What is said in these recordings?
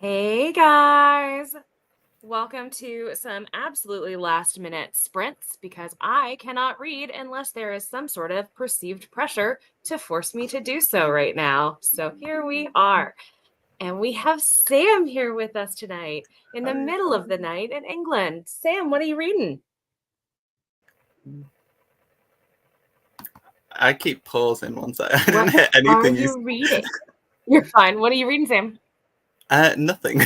Hey guys, welcome to some absolutely last minute sprints because I cannot read unless there is some sort of perceived pressure to force me to do so right now. So here we are. And we have Sam here with us tonight in the middle of the night in England. Sam, what are you reading? I keep pausing once I didn't What hit are anything you reading? You're fine. What are you reading, Sam? Nothing.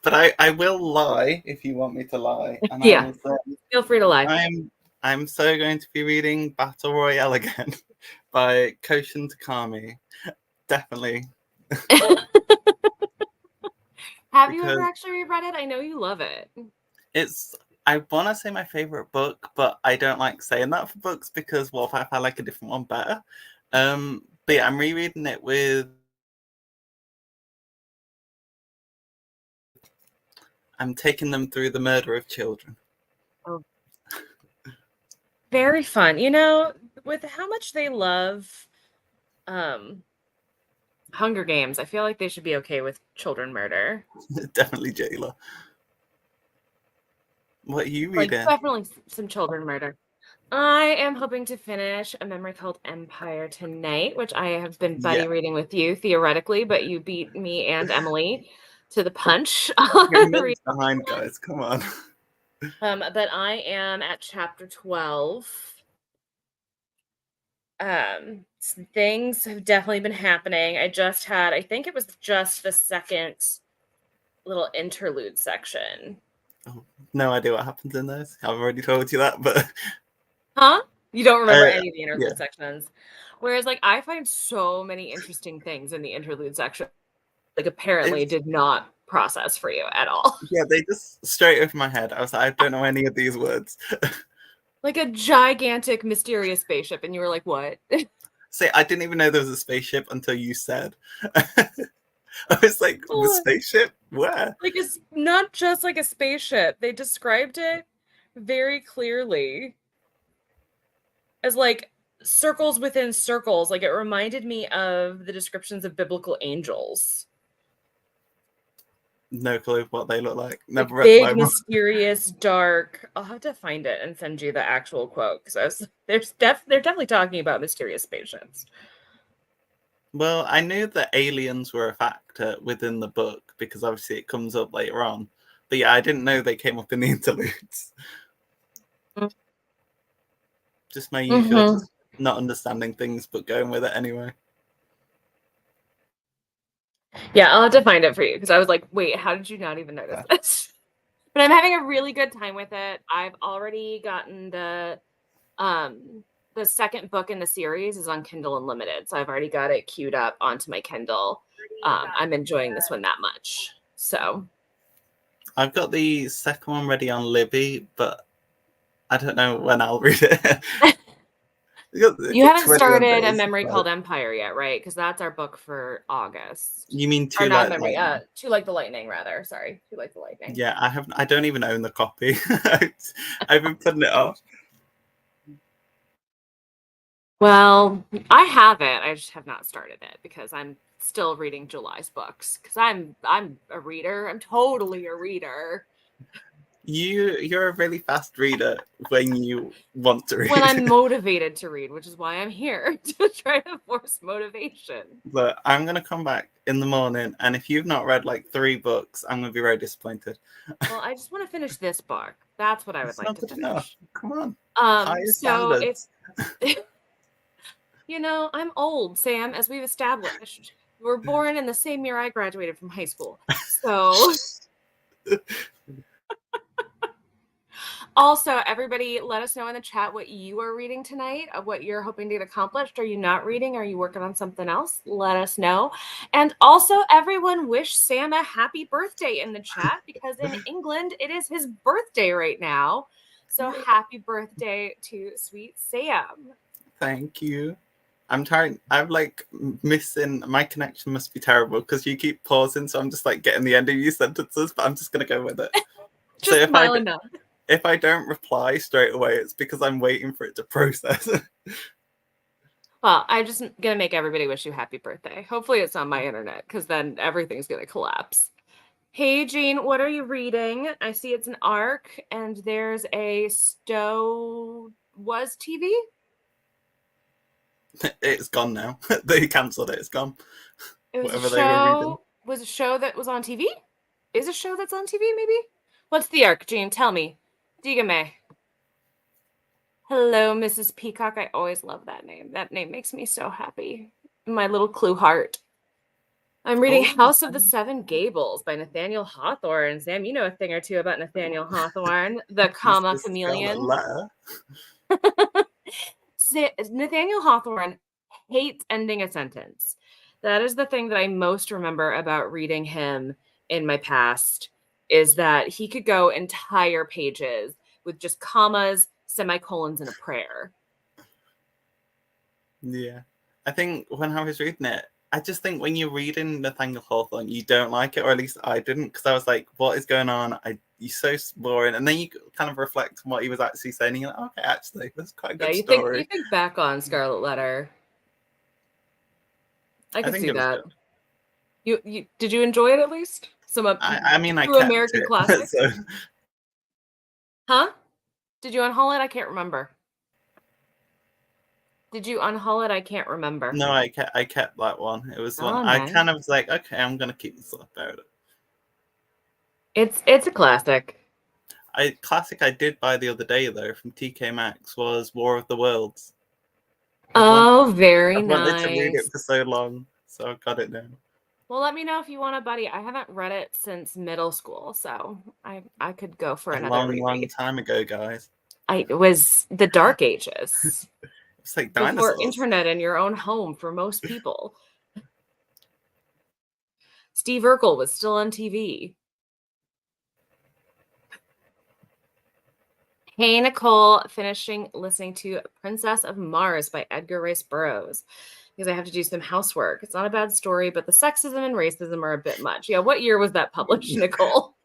But I will lie if you want me to lie, and I Yeah, will say feel free to lie. I'm so going to be reading Battle Royale again by Koshin Takami. Definitely. Have you ever Because actually reread it? I know you love it. it's I wanna say my favourite book, but I don't like saying that for books because what if I like a different one better? But yeah, I'm rereading it with I'm taking them through the murder of children. Oh, very fun. You know, with how much they love um Hunger Games, I feel like they should be okay with children murder. Definitely jailer. What are you Like reading? definitely some children murder. I am hoping to finish A Memory Called Empire tonight, which I have been Yeah. buddy reading with you theoretically, but you beat me and Emily to the punch You're on reading minutes behind, that. guys. Come on. But I am at chapter 12. Things have definitely been happening. I think it was just the second little interlude section. Oh, no idea what happens in those. I've already told you that, but Huh? You don't remember uh, any of the yeah, interlude sections. Whereas like I find so many interesting things in the interlude section, like apparently it's did not process for you at all. yeah. They just straight over my head. I was like, I don't know any of these words. Like a gigantic mysterious spaceship, and you were like, what? See, I didn't even know there was a spaceship until you said. I was like, the spaceship? Where? Like it's not just like a spaceship. They described it very clearly as like circles within circles. Like it reminded me of the descriptions of biblical angels. No clue what they look like. Like Never read the big, Bible. mysterious, dark. I'll have to find it and send you the actual quote because they're definitely talking about mysterious spaceships. Well, I knew that aliens were a factor within the book because obviously it comes up later on. But yeah, I didn't know they came up in the interludes. Just my usual, Mm-hmm. just not understanding things but going with it anyway. Yeah, I'll have to find it for you because I was like, wait, how did you not even notice Yeah. this? But I'm having a really good time with it. I've already gotten the second book in the series is on Kindle Unlimited, so I've already got it queued up onto my Kindle. I'm enjoying this one that much. So I've got the second one ready on Libby, but I don't know when I'll read it. It's you got haven't 21 started A days. Memory So. Called Empire yet, right? Because that's our book for August. You mean Or Too not Light memory, Lightning? Too Like the Lightning, rather. Sorry, Too Like the Lightning. Yeah, I haven't. I don't even own the copy. I've been putting it off. Well, I have it. I just have not started it because I'm still reading July's books because I'm a reader. I'm totally a reader. You're a really fast reader when you want to When read. I'm motivated to read, which is why I'm here to try to force motivation. But I'm gonna come back in the morning, and if you've not read like 3 books, I'm gonna be very disappointed. Well, I just want to finish this book. That's what I would It's like not to good enough. finish. Come on, higher So if standards. you know, I'm old, Sam, as we've established. We're born in the same year I graduated from high school. So also, everybody, let us know in the chat what you are reading tonight, what you're hoping to get accomplished. Are you not reading? Are you working on something else? Let us know. And also, everyone wish Sam a happy birthday in the chat because in England, it is his birthday right now. So happy birthday to sweet Sam. Thank you. I'm trying. I'm like missing. My connection must be terrible because you keep pausing, so I'm just like getting the end of your sentences. But I'm just gonna go with it. So Just smiling now. if I don't reply straight away, it's because I'm waiting for it to process. Well, I'm just gonna make everybody wish you happy birthday. Hopefully, it's on my internet because then everything's gonna collapse. Hey, Jean, what are you reading? I see it's an arc, and there's a Stowe was TV. It's gone now. They cancelled it. It's gone. It was a Whatever they were reading. show. Was a show that was on TV? Is a show that's on TV, maybe? What's the arc, Jean? Tell me. Dígame. Hello, Mrs. Peacock. I always love that name. That name makes me so happy. My little clue heart. I'm reading Oh, House of the Seven Gables by Nathaniel Hawthorne. Sam, you know a thing or two about Nathaniel Hawthorne, the comma Mr. Scarlet chameleon. Letter. Nathaniel Hawthorne hates ending a sentence. That is the thing that I most remember about reading him in my past, is that he could go entire pages with just commas, semicolons, and a prayer. Yeah. I think when I was reading it, I just think when you're reading Nathaniel Hawthorne, you don't like it, or at least I didn't, because I was like, what is going on? He's so boring. And then you kind of reflect on what he was actually saying, and you're like, okay, actually, that's quite a Yeah, good you story. think back on Scarlet Letter. I I could think see it was that. good. You did you enjoy it at least? Some I mean, I true kept American it. classic? So Huh? Did you unhaul it? I can't remember. Did you unhaul it? I can't remember. no, I kept that one. It was one Oh, I nice. kind of was like, okay, I'm gonna keep this up about it. It's a classic. Classic I did buy the other day though from TK Maxx was War of the Worlds. I've want, Oh, very I've wanted to read it nice. for so long, so I've got it now. Well, let me know if you want a buddy. I haven't read it since middle school, so I could go for A another long reread. time ago, guys. It was the dark ages It's like before dinosaurs. internet in your own home for most people. Steve Urkel was still on TV. Hey, Nicole, finishing listening to Princess of Mars by Edgar Rice Burroughs because I have to do some housework. It's not a bad story, but the sexism and racism are a bit much. Yeah, what year was that published, Nicole?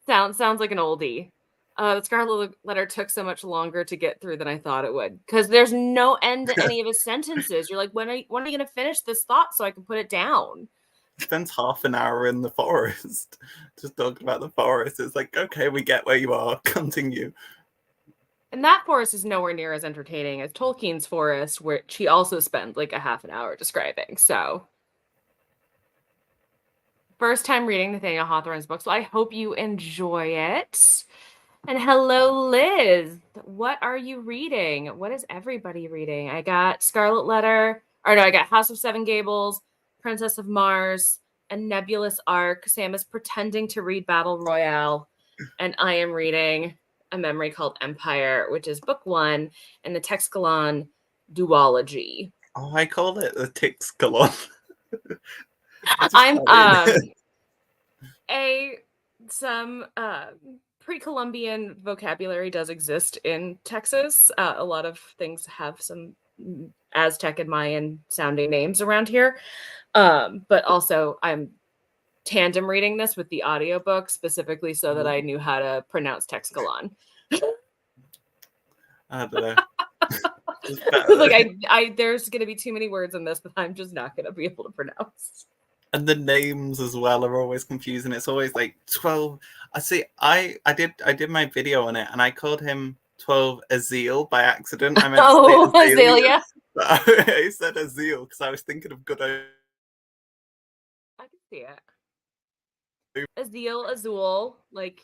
Sounds like an oldie. The Scarlet Letter took so much longer to get through than I thought it would because there's no end to any of his sentences. You're like, when are you going to finish this thought so I can put it down? Spends half an hour in the forest just talking about the forest. It's like, okay, we get where you are. Continue. And that forest is nowhere near as entertaining as Tolkien's forest, which he also spent like a half an hour describing. So, first time reading Nathaniel Hawthorne's book, so I hope you enjoy it. And hello, Liz. What are you reading? What is everybody reading? I got Scarlet Letter, or no, I got House of Seven Gables, Princess of Mars, a Nebulous Arc. Sam is pretending to read Battle Royale, and I am reading A Memory Called Empire, which is book 1 in the Texkalon duology. Oh, I called it the Tixkalon. I'm some pre-Columbian vocabulary does exist in Texas. A lot of things have some Aztec and Mayan sounding names around here. But also I'm tandem reading this with the audiobook specifically so that I knew how to pronounce Texkalon. I don't know. Like I there's gonna be too many words in this that I'm just not gonna be able to pronounce. And the names as well are always confusing. It's always like 12. I did my video on it and I called him 12 Azeel by accident. I meant to say Azalea. I said Azeel because I was thinking of good. I can see it. Azul, like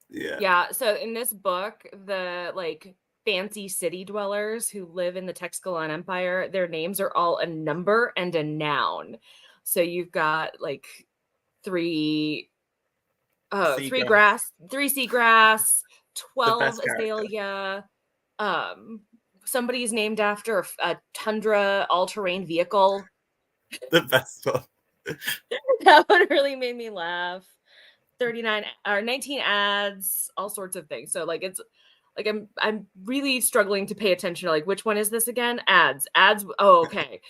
yeah. So in this book, the like fancy city dwellers who live in the Texkalon Empire, their names are all a number and a noun. So you've got like three seagrass, 12 azalea. Somebody's named after a tundra all-terrain vehicle. The best one. That one really made me laugh. 39 or 19 ads, all sorts of things. So like it's like I'm really struggling to pay attention to like which one is this again? Ads. Oh, okay.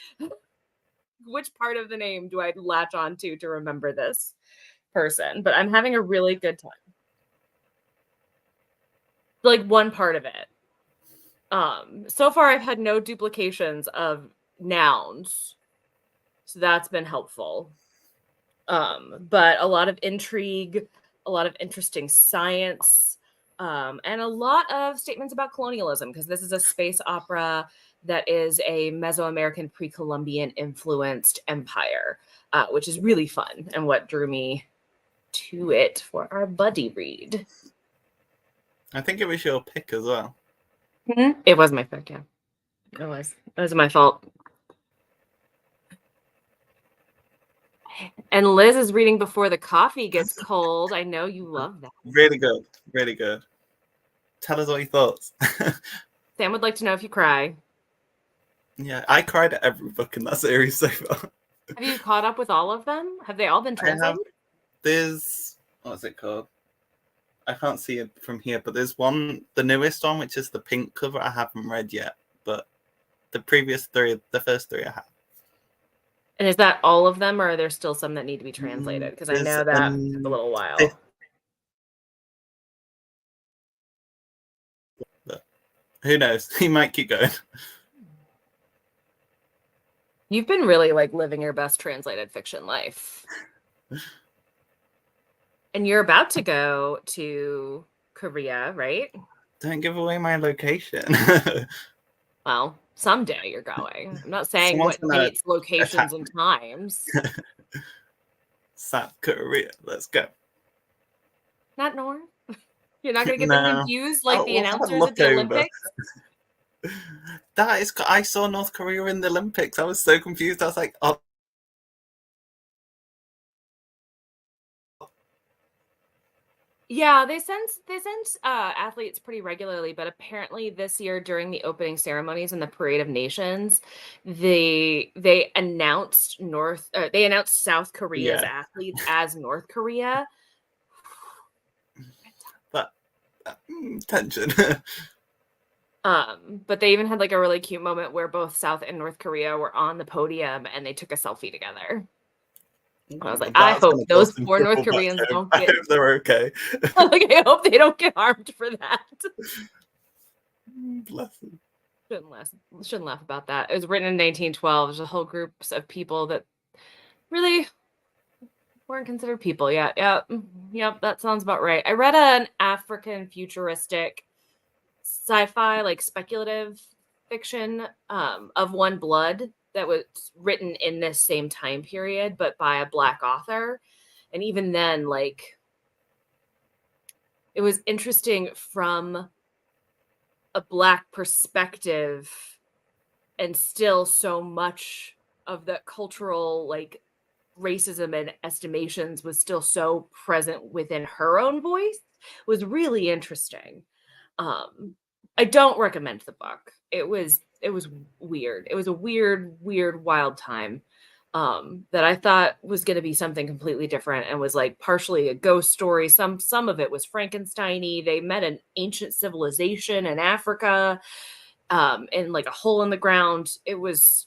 Which part of the name do I latch on to remember this person? But I'm having a really good time. Like one part of it. So far I've had no duplications of nouns. So that's been helpful. But a lot of intrigue, a lot of interesting science, and a lot of statements about colonialism, because this is a space opera that is a Mesoamerican pre-Columbian influenced empire, which is really fun and what drew me to it for our buddy read. I think it was your pick as well. Mm-hmm. It was my pick, yeah. It was my fault. And Liz is reading before the coffee gets cold. I know you love that. Really good. Really good. Tell us all your thoughts. Sam would like to know if you cry. Yeah, I cried at every book in that series so far. Have you caught up with all of them? Have they all been translated? There's, what's it called? I can't see it from here, but there's one, the newest one, which is the pink cover, I haven't read yet, but the first three I have. And is that all of them, or are there still some that need to be translated? Because I know that took a little while. Who knows? He might keep going. You've been really like living your best translated fiction life. And you're about to go to Korea, right? Don't give away my location. Well, someday you're going. I'm not saying what dates, locations, and times. South Korea. Let's go. Not North? You're not going to get them confused like the announcers at the Olympics? I saw North Korea in the Olympics. I was so confused. I was like, oh. Yeah, they send athletes pretty regularly, but apparently this year during the opening ceremonies and the Parade of Nations, they announced South Korea's athletes as North Korea. But tension. But they even had like a really cute moment where both South and North Korea were on the podium and they took a selfie together. I was like, I hope those poor North Koreans don't get. I hope they're okay. Like, I hope they don't get harmed for that. Bless them. Shouldn't laugh about that. It was written in 1912. There's a whole group of people that really weren't considered people yet. Yep, that sounds about right. I read an African futuristic sci-fi, like speculative fiction, of One Blood, that was written in this same time period, but by a Black author. And even then, like, it was interesting from a Black perspective, and still so much of the cultural, like, racism and estimations was still so present within her own voice. It was really interesting. I don't recommend the book. It was weird. It was a weird, wild time that I thought was going to be something completely different, and was like partially a ghost story. Some of it was Frankenstein-y. They met an ancient civilization in Africa, in like a hole in the ground. It was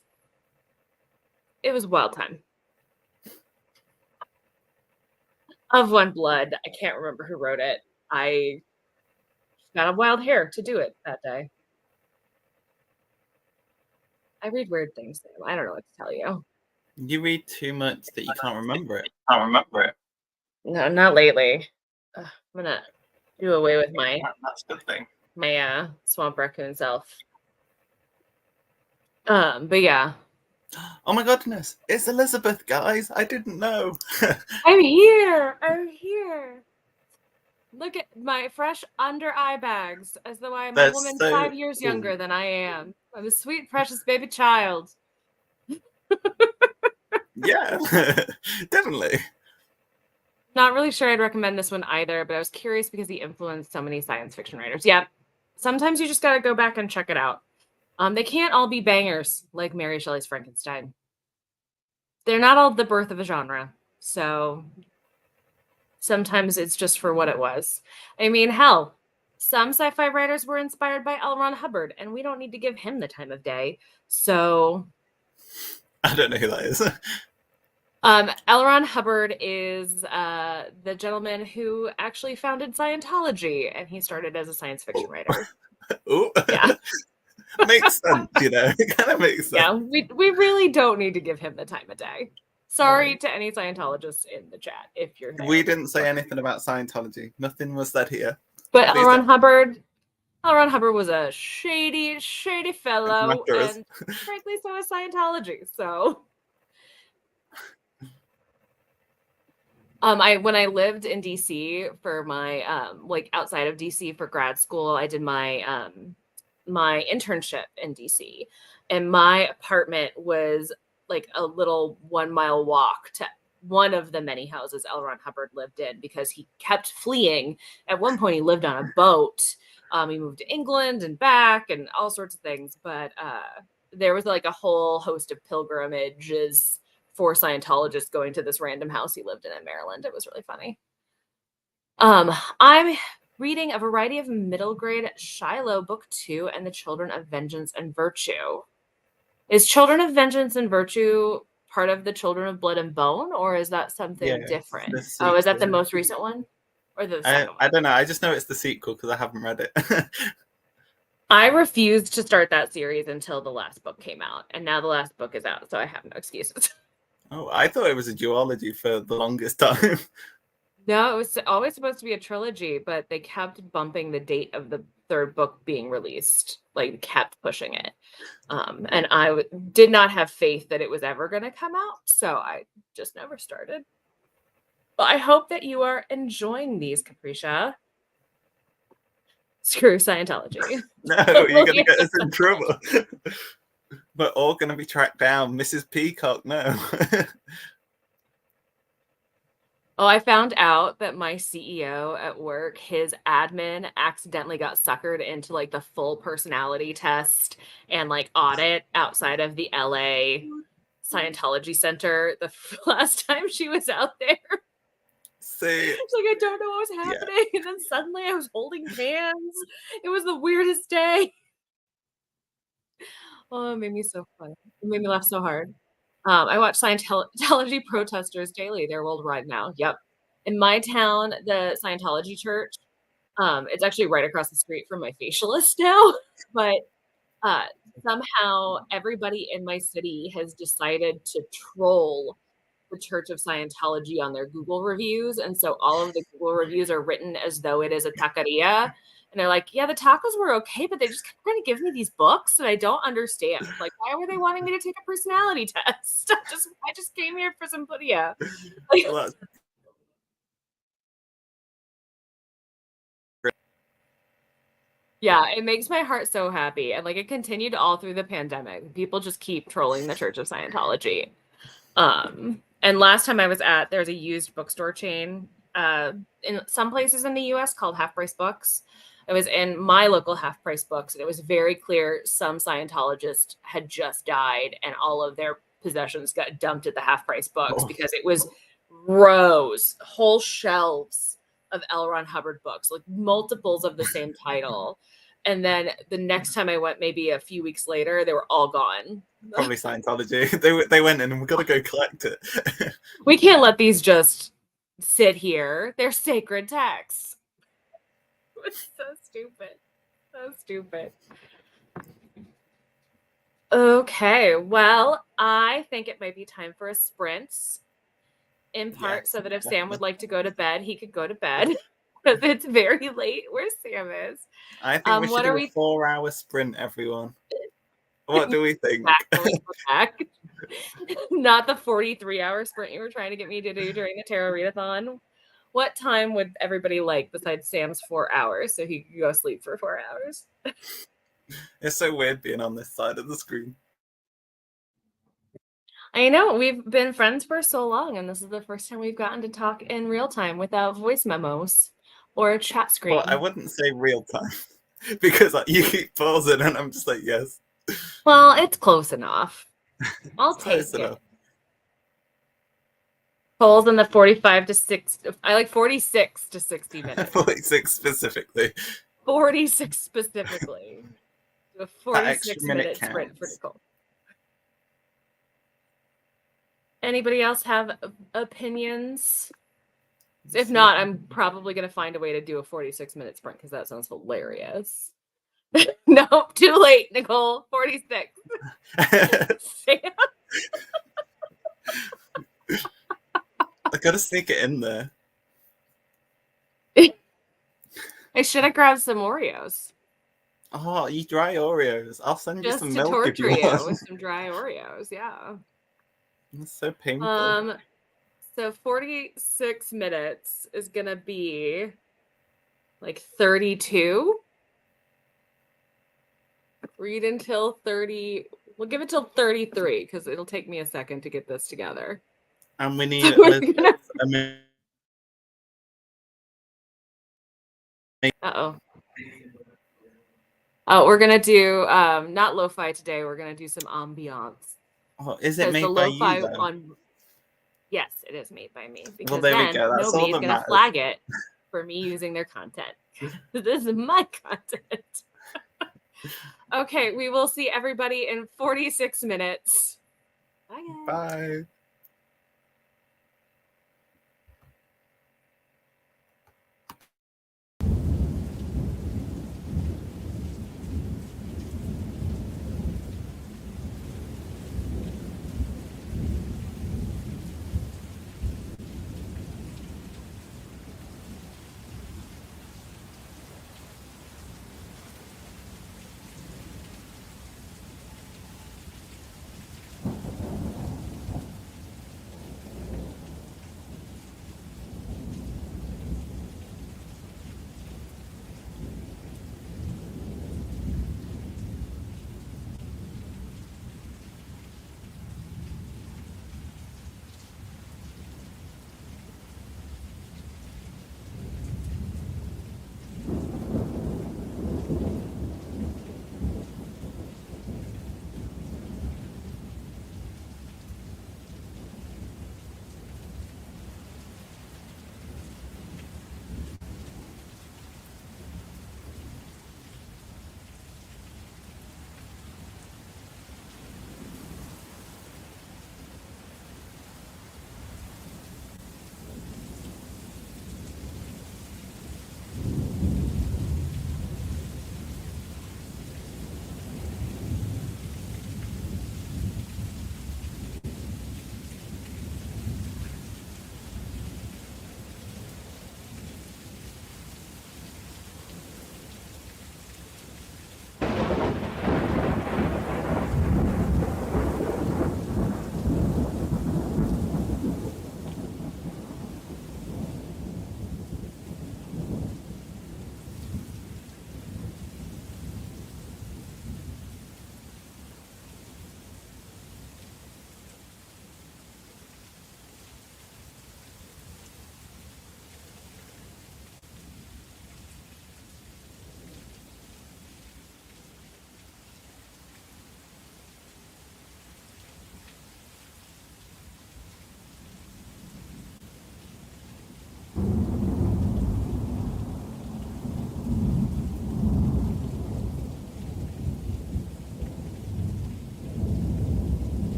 a wild time. Of One Blood. I can't remember who wrote it. I got a wild hair to do it that day. I read weird things, Sam. I don't know what to tell you. You read too much that you can't remember it. No, not lately. I'm gonna do away with my. That's a good thing. My swamp raccoon self. But yeah. Oh my goodness! It's Elizabeth, guys. I didn't know. I'm here. Look at my fresh under eye bags, as though I'm a woman 5 years younger than I am. I'm a sweet, precious baby child. Yeah, definitely. Not really sure I'd recommend this one either, but I was curious because he influenced so many science fiction writers. Yeah, sometimes you just got to go back and check it out. They can't all be bangers like Mary Shelley's Frankenstein. They're not all the birth of a genre, so sometimes it's just for what it was. I mean, hell, some sci-fi writers were inspired by L. Ron Hubbard, and we don't need to give him the time of day. So I don't know who that is. L. Ron Hubbard is the gentleman who actually founded Scientology, and he started as a science fiction writer. Oh, yeah. Makes sense, you know. It kind of makes sense. Yeah, we really don't need to give him the time of day. Sorry to any Scientologists in the chat if you're there. We didn't say anything about Scientology. Nothing was said here. But L. Ron Hubbard was a shady fellow, and frankly, so is Scientology. So, when I lived in DC for my like outside of DC for grad school, I did my my internship in DC, and my apartment was like a little 1 mile walk to one of the many houses L. Ron Hubbard lived in, because he kept fleeing. At one point, he lived on a boat. He moved to England and back and all sorts of things. But there was like a whole host of pilgrimages for Scientologists going to this random house he lived in Maryland. It was really funny. I'm reading a variety of middle grade Shiloh Book 2 and the Children of Vengeance and Virtue. Is Children of Vengeance and Virtue part of the Children of Blood and Bone, or is that something different? Oh, is that the most recent one? Or the second one? I don't know. I just know it's the sequel because I haven't read it. I refused to start that series until the last book came out, and now the last book is out, so I have no excuses. Oh, I thought it was a duology for the longest time. No, it was always supposed to be a trilogy, but they kept bumping the date of the third book being released, like kept pushing it. And I did not have faith that it was ever going to come out, so I just never started. But I hope that you are enjoying these, Capricia. Screw Scientology. No, you're going to get us in trouble. We're all going to be tracked down. Mrs. Peacock, no. Oh, I found out that my CEO at work, his admin accidentally got suckered into like the full personality test and like audit outside of the LA Scientology Center the last time she was out there. See, it's like, I don't know what was happening. Yeah. And then suddenly I was holding hands. It was the weirdest day. Oh, it made me so fun. It made me laugh so hard. I watch Scientology protesters daily. They're worldwide now. Yep. In my town, the Scientology church, it's actually right across the street from my facialist now. But somehow everybody in my city has decided to troll the Church of Scientology on their Google reviews. And so all of the Google reviews are written as though it is a taqueria. And they're like, yeah, the tacos were okay, but they just kind of give me these books and I don't understand. Like, why were they wanting me to take a personality test? I just came here for some pudia. Yeah, it makes my heart so happy. And like it continued all through the pandemic. People just keep trolling the Church of Scientology. And last time I was there's a used bookstore chain in some places in the US called Half Price Books. I was in my local Half Price Books, and it was very clear some Scientologist had just died and all of their possessions got dumped at the Half Price Books because it was whole shelves of L. Ron Hubbard books, like multiples of the same title. And then the next time I went, maybe a few weeks later, they were all gone. Probably Scientology. They went in and we've got to go collect it. We can't let these just sit here. They're sacred texts. It's so stupid. So stupid. Okay, well, I think it might be time for a sprint. In part, so that if Sam would like to go to bed, he could go to bed. Because it's very late where Sam is. I think we should do a 4-hour sprint, everyone. What do we think? Not the 43-hour sprint you were trying to get me to do during the Tarot Readathon. What time would everybody like besides Sam's 4 hours so he could go sleep for 4 hours? It's so weird being on this side of the screen. I know. We've been friends for so long, and this is the first time we've gotten to talk in real time without voice memos or a chat screen. Well, I wouldn't say real time because you keep pausing and I'm just like, yes. Well, it's close enough. I'll take it. Enough. Polls in the 45 to 60. I like 46 to 60 minutes. 46 specifically. 46 specifically. A 46-minute sprint for Nicole. Anybody else have opinions? If not, I'm probably going to find a way to do a 46-minute sprint because that sounds hilarious. Nope, too late, Nicole. 46. gotta sneak it in there. I should have grabbed some Oreos. Oh, you dry Oreos. I'll send you Just some to milk if torture you you want. with some dry Oreos, yeah. It's so painful. So 46 minutes is gonna be like 32. Read until 30. We'll give it till 33 because it'll take me a second to get this together. And we need Uh-oh. Oh, we're gonna do not lo-fi today. We're gonna do some ambiance. Oh, is it made by you though? Yes, it is made by me because Well, there we go. That's all nobody's that gonna matters. flag it for me using their content. This is my content. Okay, we will see everybody in 46 minutes. Bye, guys. Bye.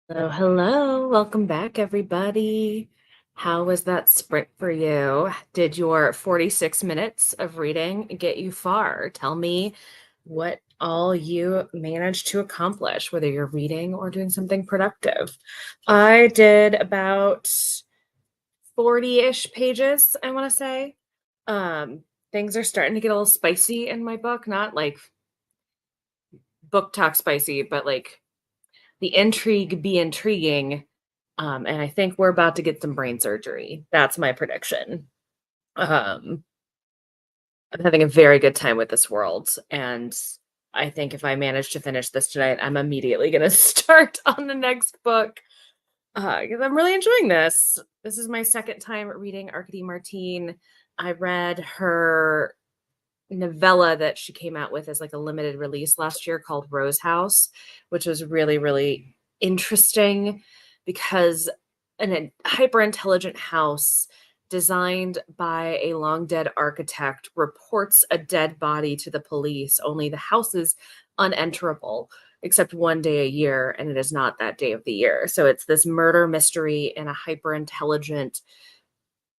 Hello, hello. Welcome back, everybody. How was that sprint for you? Did your 46 minutes of reading get you far? Tell me what all you managed to accomplish, whether you're reading or doing something productive. I did about 40-ish pages, I want to say. Things are starting to get a little spicy in my book, not like book talk spicy, but like the intrigue be intriguing. And I think we're about to get some brain surgery. That's my prediction. Um, I'm having a very good time with this world. And I think if I manage to finish this tonight, I'm immediately going to start on the next book because I'm really enjoying this. This is my second time reading Arcady Martine. I read her novella that she came out with as like a limited release last year called Rose House, which was really, really interesting because a hyper intelligent house designed by a long dead architect reports a dead body to the police, only the house is unenterable except one day a year, and it is not that day of the year. So it's this murder mystery in a hyper intelligent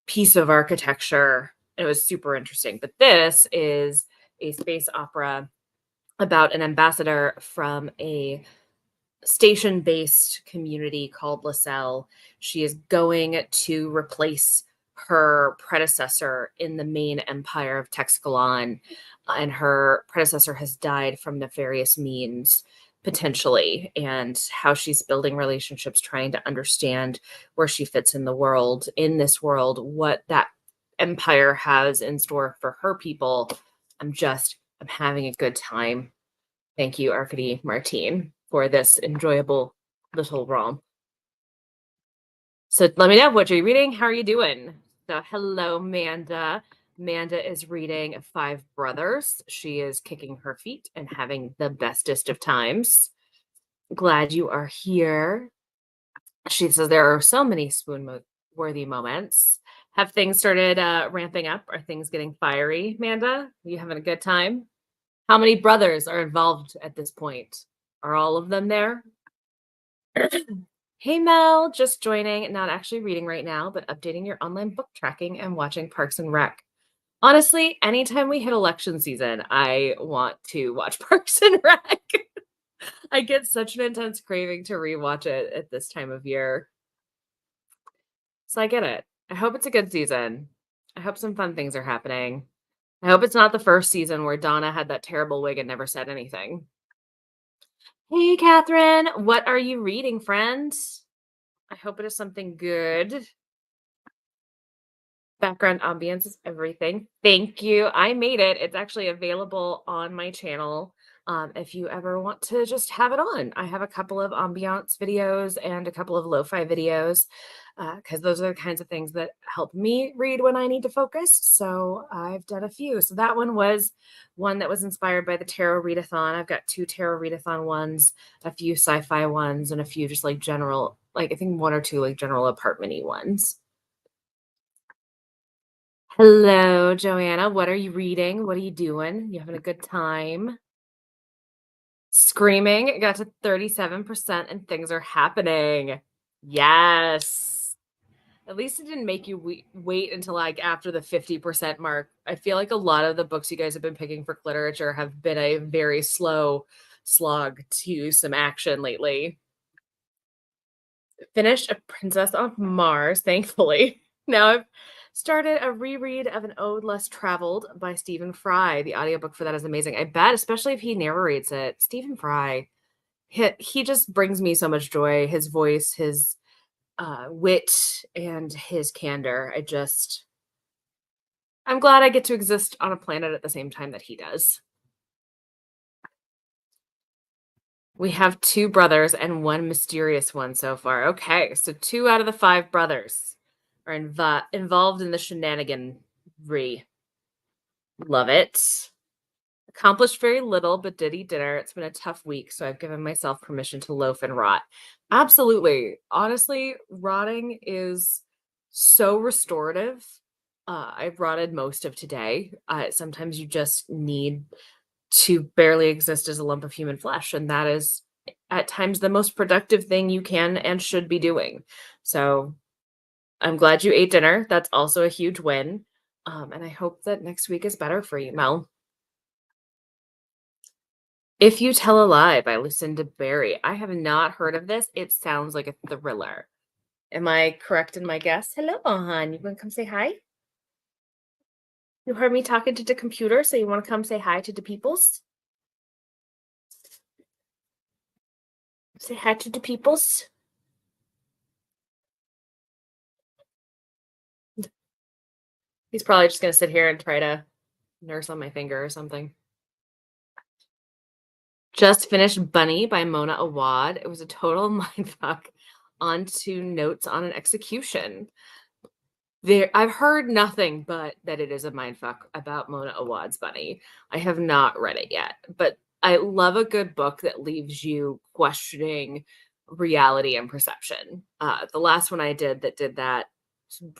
piece of architecture. It was super interesting. But this is a space opera about an ambassador from a station-based community called LaSalle. She is going to replace her predecessor in the main empire of Texcalan, and her predecessor has died from nefarious means potentially, and how she's building relationships, trying to understand where she fits in the world, in this world, what that empire has in store for her people. I'm having a good time. Thank you, Arcady Martine, for this enjoyable little romp. So let me know, what are you reading? How are you doing? So hello, Manda. Manda is reading Five Brothers. She is kicking her feet and having the bestest of times. Glad you are here. She says there are so many swoon-worthy moments. Have things started ramping up? Are things getting fiery, Manda? Are you having a good time? How many brothers are involved at this point? Are all of them there? Hey Mel, just joining, not actually reading right now, but updating your online book tracking and watching Parks and Rec. Honestly, anytime we hit election season, I want to watch Parks and Rec. I get such an intense craving to rewatch it at this time of year. So I get it. I hope it's a good season. I hope some fun things are happening. I hope it's not the first season where Donna had that terrible wig and never said anything. Hey, Catherine, what are you reading, friend? I hope it is something good. Background ambience is everything. Thank you. I made it. It's actually available on my channel. If you ever want to just have it on, I have a couple of ambiance videos and a couple of lo-fi videos because those are the kinds of things that help me read when I need to focus. So I've done a few. So that one was one that was inspired by the Tarot Readathon. I've got 2 Tarot Readathon ones, a few sci-fi ones, and a few just like general, like I think 1 or 2 like general apartment-y ones. Hello, Joanna. What are you reading? What are you doing? You having a good time? Screaming. It got to 37% and things are happening. Yes. At least it didn't make you wait until like after the 50% mark. I feel like a lot of the books you guys have been picking for literature have been a very slow slog to some action lately. Finished A Princess on Mars, thankfully. Now I've started a reread of An Ode Less Traveled by Stephen Fry. The audiobook for that is amazing. I bet, especially if he narrates it. Stephen Fry, he just brings me so much joy. His voice, his wit, and his candor. I'm glad I get to exist on a planet at the same time that he does. We have 2 brothers and 1 mysterious one so far. Okay, so 2 out of the 5 brothers are involved in the shenaniganry. Love it. Accomplished very little, but did eat dinner. It's been a tough week, so I've given myself permission to loaf and rot. Absolutely. Honestly, rotting is so restorative. I've rotted most of today. Sometimes you just need to barely exist as a lump of human flesh, and that is at times the most productive thing you can and should be doing. So I'm glad you ate dinner. That's also a huge win. And I hope that next week is better for you, Mel. If You Tell a Lie by Lucinda Berry. I have not heard of this. It sounds like a thriller. Am I correct in my guess? Hello, hon. You want to come say hi? You heard me talking to the computer, so you want to come say hi to the peoples? Say hi to the peoples. He's probably just going to sit here and try to nurse on my finger or something. Just finished Bunny by Mona Awad. It was a total mindfuck. On to Notes on an Execution. I've heard nothing but that it is a mindfuck about Mona Awad's Bunny. I have not read it yet, but I love a good book that leaves you questioning reality and perception. The last one I did that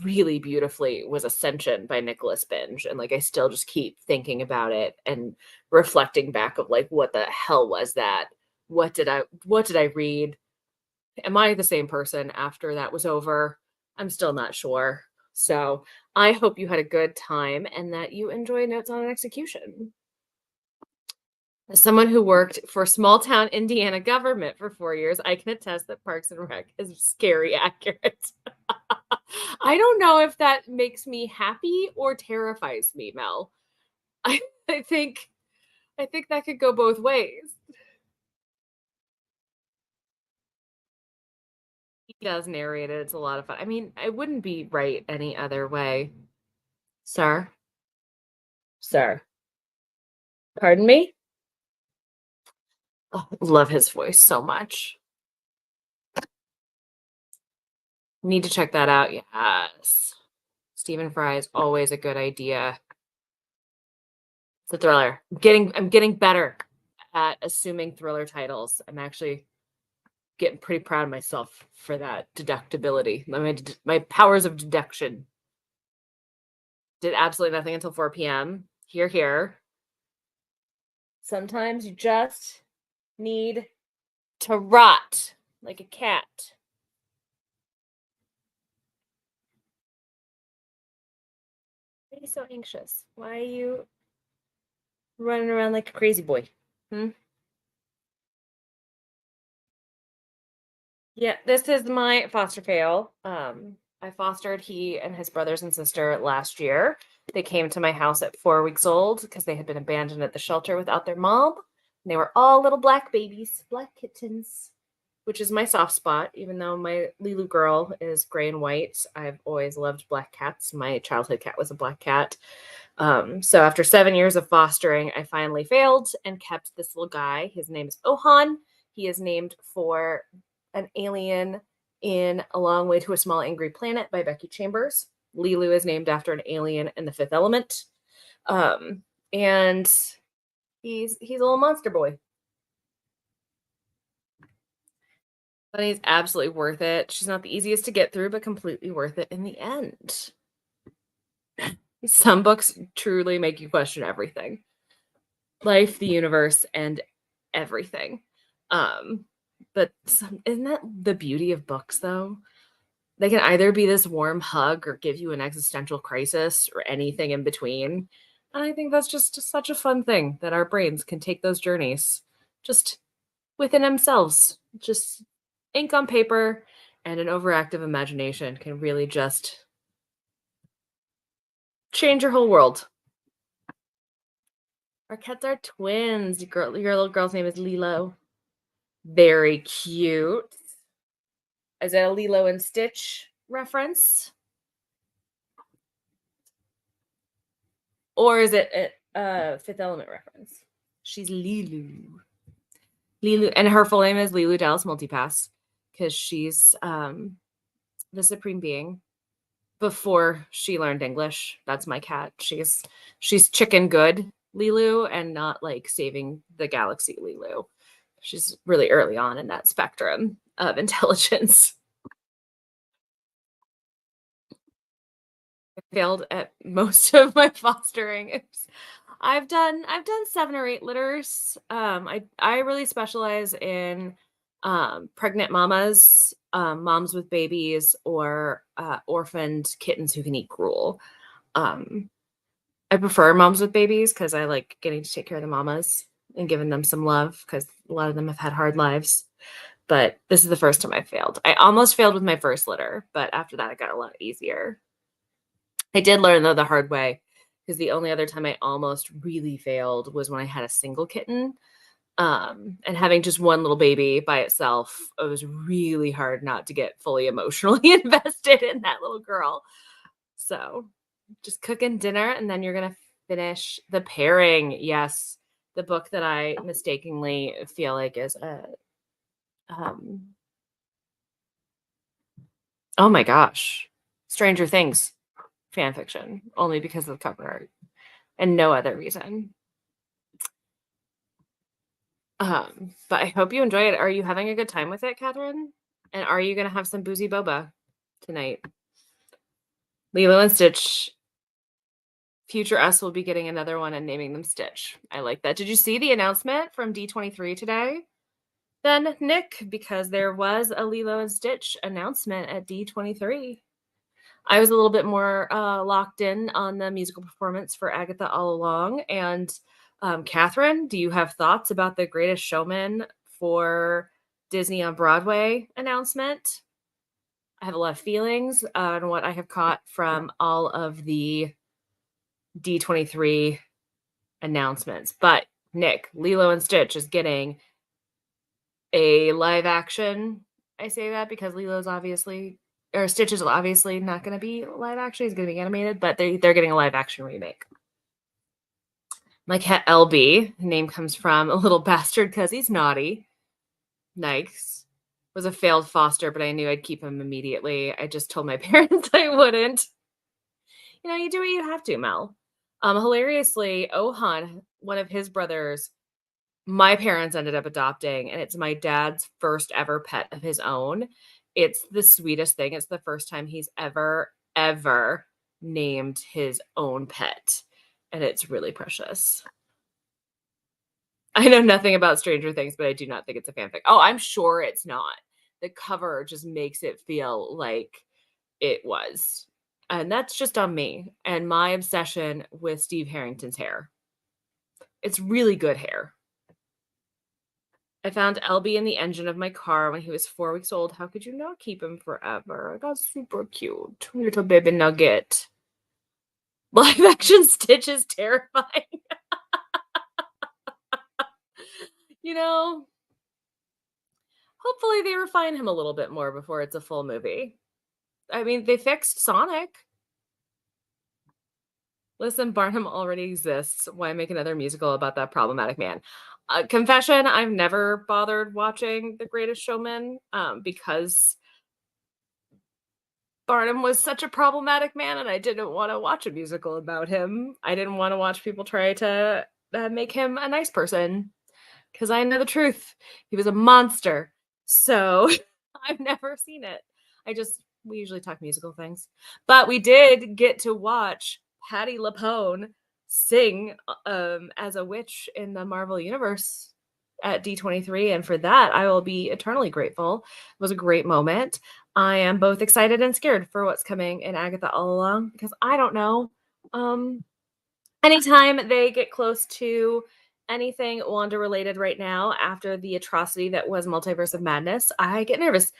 really beautifully was Ascension by Nicholas Binge, and like I still just keep thinking about it and reflecting back of like what the hell was that? What did I read? Am I the same person after that was over? I'm still not sure. So I hope you had a good time and that you enjoy Notes on an Execution. As someone who worked for small town Indiana government for 4 years, I can attest that Parks and Rec is scary accurate. I don't know if that makes me happy or terrifies me, Mel. I, I think that could go both ways. He does narrate it. It's a lot of fun. I mean, I wouldn't be right any other way. Sir? Sir. Pardon me? Oh, love his voice so much. Need to check that out. Yes. Stephen Fry is always a good idea. It's a thriller. I'm getting better at assuming thriller titles. I'm actually getting pretty proud of myself for that deductibility. My powers of deduction. Did absolutely nothing until 4 p.m. Here. Sometimes you just need to rot like a cat. Why are you so anxious? Why are you running around like a crazy boy? Yeah, this is my foster fail. I fostered he and his brothers and sister last year. They came to my house at 4 weeks old because they had been abandoned at the shelter without their mom. And they were all little black babies, black kittens, which is my soft spot. Even though my Lilu girl is gray and white, I've always loved black cats. My childhood cat was a black cat. So after 7 years of fostering, I finally failed and kept this little guy. His name is Ohan. He is named for an alien in A Long Way to a Small Angry Planet by Becky Chambers. Lilu is named after an alien in The Fifth Element. And he's a little monster boy. Bunny's absolutely worth it. She's not the easiest to get through, but completely worth it in the end. Some books truly make you question everything. Life, the universe, and everything. But isn't that the beauty of books, though? They can either be this warm hug or give you an existential crisis or anything in between. And I think that's just such a fun thing that our brains can take those journeys just within themselves. Just ink on paper and an overactive imagination can really just change your whole world. Our cats are twins. Your little girl's name is Lilo. Very cute. Is that a Lilo and Stitch reference? Or is it a Fifth Element reference? She's Lilu. Lilu, and her full name is Lilu Dallas Multipass because she's the supreme being before she learned English. That's my cat. She's chicken good Lilu and not like saving the galaxy Lilu. She's really early on in that spectrum of intelligence. I failed at most of my fostering. I've done 7 or 8 litters. I really specialize in pregnant mamas, moms with babies, or orphaned kittens who can eat gruel. Um, I prefer moms with babies because I like getting to take care of the mamas and giving them some love because a lot of them have had hard lives. But this is the first time I failed. I almost failed with my first litter, but after that it got a lot easier. I did learn though the hard way because the only other time I almost really failed was when I had a single kitten. And having just one little baby by itself, it was really hard not to get fully emotionally invested in that little girl. So just cooking dinner and then you're going to finish The Pairing. Yes, the book that I mistakenly feel like is a um oh my gosh, Stranger Things fan fiction only because of the cover art and no other reason. But I hope you enjoy it. Are you having a good time with it, Catherine? And are you going to have some boozy boba tonight? Lilo and Stitch. Future us will be getting another one and naming them Stitch. I like that. Did you see the announcement from D23 today? Then, Nick, because there was a Lilo and Stitch announcement at D23. I was a little bit more locked in on the musical performance for Agatha All Along. And Catherine, do you have thoughts about the Greatest Showman for Disney on Broadway announcement? I have a lot of feelings on what I have caught from all of the D23 announcements. But Nick, Lilo and Stitch is getting a live action. I say that because Stitch is obviously not going to be live action. He's going to be animated, but they're getting a live action remake. My cat LB, the name comes from a little bastard because he's naughty. Nice. Was a failed foster, but I knew I'd keep him immediately. I just told my parents I wouldn't. You do what you have to, Mel. Hilariously, Ohan, one of his brothers, my parents ended up adopting, and it's my dad's first ever pet of his own. It's the sweetest thing. It's the first time he's ever named his own pet, and it's really precious. I know nothing about Stranger Things, but I do not think it's a fanfic. Oh, I'm sure it's not. The cover just makes it feel like it was. And that's just on me and my obsession with Steve Harrington's hair. It's really good hair. I found LB in the engine of my car when he was 4 weeks old. How could you not keep him forever? I got super cute. Little baby nugget. Live action Stitch is terrifying. Hopefully they refine him a little bit more before it's a full movie. I mean, they fixed Sonic. Listen, Barnum already exists. Why make another musical about that problematic man? Confession, I've never bothered watching The Greatest Showman because Barnum was such a problematic man and I didn't want to watch a musical about him. I didn't want to watch people try to make him a nice person because I know the truth. He was a monster. So I've never seen it. We usually talk musical things. But we did get to watch Patti LuPone sing as a witch in the Marvel Universe at D23. And for that, I will be eternally grateful. It was a great moment. I am both excited and scared for what's coming in Agatha All Along because I don't know. Anytime they get close to anything Wanda related right now after the atrocity that was Multiverse of Madness, I get nervous.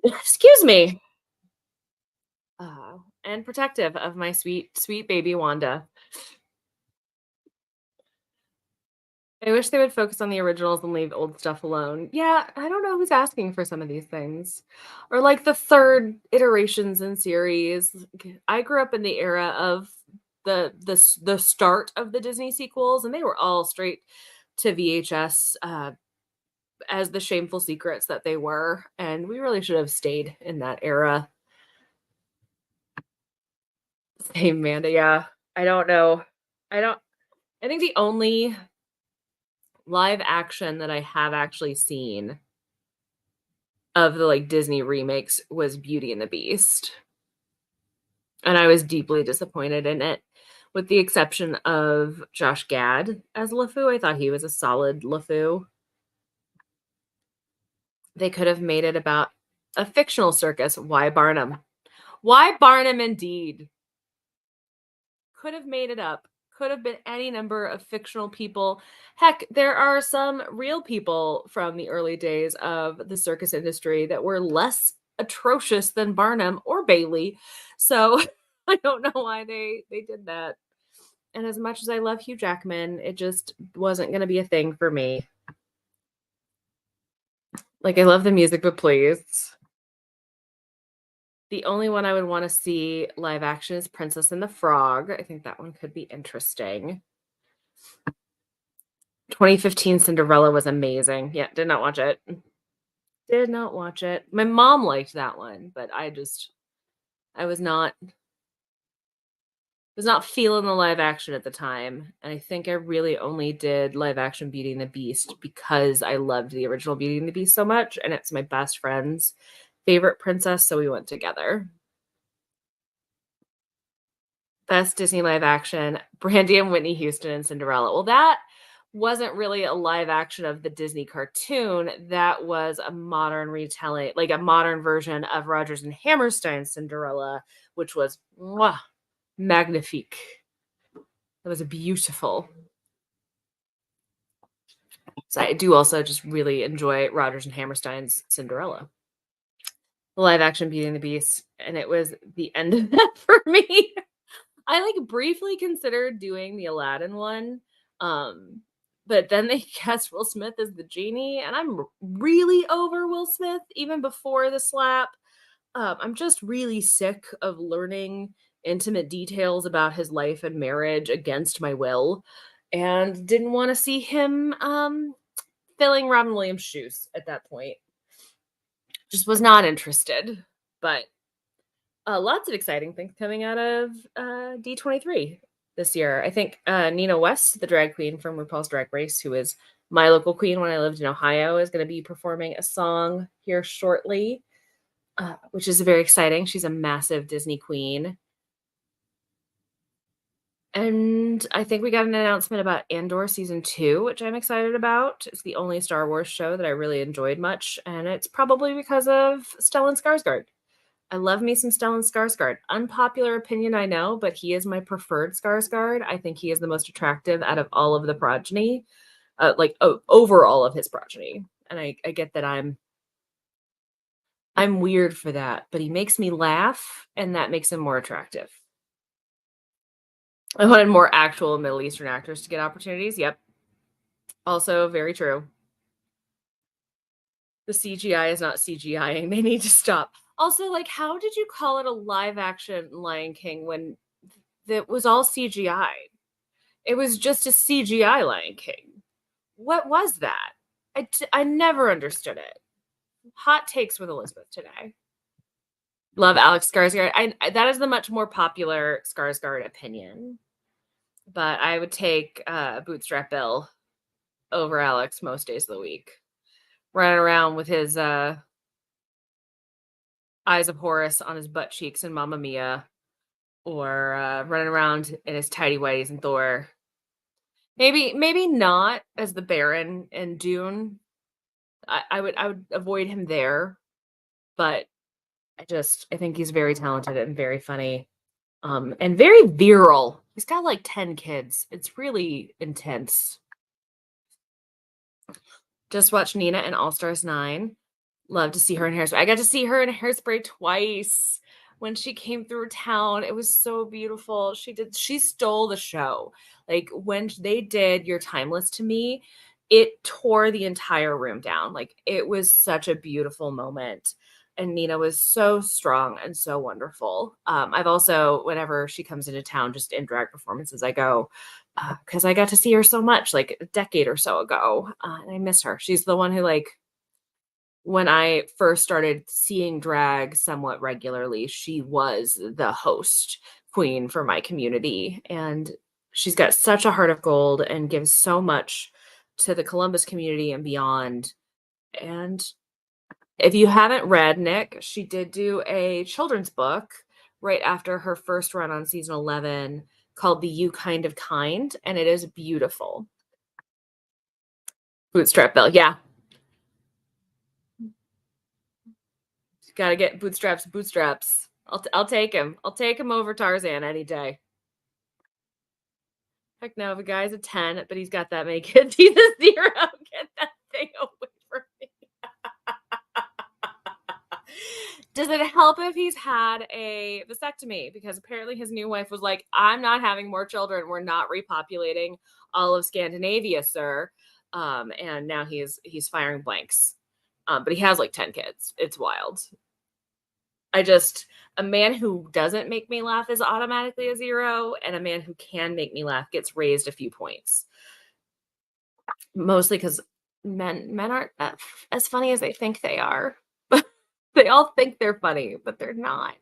Excuse me. And protective of my sweet, sweet baby Wanda. I wish they would focus on the originals and leave old stuff alone. Yeah, I don't know who's asking for some of these things. Or like the third iterations in series. I grew up in the era of the start of the Disney sequels, and they were all straight to VHS as the shameful secrets that they were. And we really should have stayed in that era. Hey, Amanda, yeah. I don't know. I think the only live action that I have actually seen of the Disney remakes was Beauty and the Beast. And I was deeply disappointed in it. with the exception of Josh Gad as LeFou. I thought he was a solid LeFou. They could have made it about a fictional circus. Why Barnum? Why Barnum indeed? Could have made it up. Could have been any number of fictional people. Heck, there are some real people from the early days of the circus industry that were less atrocious than Barnum or Bailey. So I don't know why they did that. And as much as I love Hugh Jackman, it just wasn't going to be a thing for me. Like, I love the music, but please. The only one I would want to see live action is Princess and the Frog. I think that one could be interesting. 2015 Cinderella was amazing. Yeah, did not watch it. Did not watch it. My mom liked that one, but I was not feeling the live action at the time. And I think I really only did live action Beauty and the Beast because I loved the original Beauty and the Beast so much, and it's my best friend's favorite princess, so we went together. Best Disney live action, Brandy and Whitney Houston and Cinderella. Well, that wasn't really a live action of the Disney cartoon. That was a modern retelling, like a modern version of Rodgers and Hammerstein's Cinderella, which was magnifique. It was beautiful. So I do also just really enjoy Rodgers and Hammerstein's Cinderella. The live action Beauty and the Beast, and it was the end of that for me. I like briefly considered doing the Aladdin one, but then they cast Will Smith as the genie, and I'm really over Will Smith even before the slap. I'm just really sick of learning intimate details about his life and marriage against my will, and didn't want to see him filling Robin Williams' shoes at that point. Just was not interested, but lots of exciting things coming out of D23 this year. I think Nina West, the drag queen from RuPaul's Drag Race, who is my local queen when I lived in Ohio, is going to be performing a song here shortly, which is very exciting. She's a massive Disney queen. And I think we got an announcement about Andor season 2, which I'm excited about. It's the only Star Wars show that I really enjoyed much, and it's probably because of Stellan Skarsgård. I love me some Stellan Skarsgård. Unpopular opinion, I know, but he is my preferred Skarsgård. I think he is the most attractive out of all of the progeny, over all of his progeny. And I get that I'm weird for that, but he makes me laugh, and that makes him more attractive. I wanted more actual Middle Eastern actors to get opportunities. Yep. Also very true. The CGI is not CGIing. They need to stop. Also, like, how did you call it a live action Lion King when that was all CGI? It was just a CGI Lion King. What was that? I never understood it. Hot takes with Elizabeth today. Love Alex Skarsgård. That is the much more popular Skarsgård opinion. But I would take Bootstrap Bill over Alex most days of the week. Running around with his Eyes of Horus on his butt cheeks in Mamma Mia, or running around in his tidy whities in Thor. Maybe not as the Baron in Dune. I would avoid him there, but I think he's very talented and very funny, and very virile. He's got like 10 kids. It's really intense. Just watched Nina in All Stars 9. Love to see her in Hairspray. I got to see her in Hairspray twice when she came through town. It was so beautiful. She stole the show. Like, when they did You're Timeless to Me, it tore the entire room down. Like, it was such a beautiful moment. And Nina was so strong and so wonderful. I've also, whenever she comes into town, just in drag performances, I go, because I got to see her so much, like a decade or so ago. And I miss her. She's the one who, like, when I first started seeing drag somewhat regularly, she was the host queen for my community. And she's got such a heart of gold and gives so much to the Columbus community and beyond. And if you haven't read, Nick, she did do a children's book right after her first run on season 11 called the You Kind of Kind, and it is beautiful. Bootstrap Bill, yeah. Gotta get bootstraps. I'll take him. I'll take him over Tarzan any day. Heck no, the guy's a 10, but he's got that many kids. He's a 0. Get that thing away from me. Does it help if he's had a vasectomy? Because apparently his new wife was like, I'm not having more children. We're not repopulating all of Scandinavia, sir. And now he's firing blanks. But he has like 10 kids. It's wild. A man who doesn't make me laugh is automatically a 0, and a man who can make me laugh gets raised a few points. Mostly because men aren't as funny as they think they are. They all think they're funny, but they're not.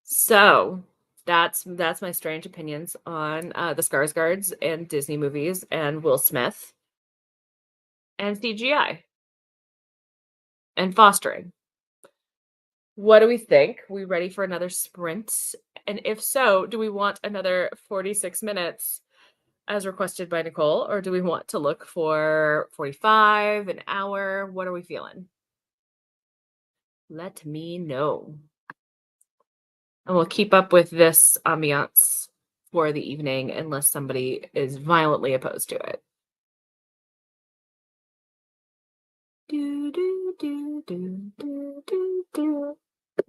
So that's my strange opinions on the Skarsgårds and Disney movies and Will Smith and CGI and fostering. What do we think? We ready for another sprint? And if so, do we want another 46 minutes as requested by Nicole, or do we want to look for 45, an hour? What are we feeling? Let me know. And we'll keep up with this ambiance for the evening unless somebody is violently opposed to it.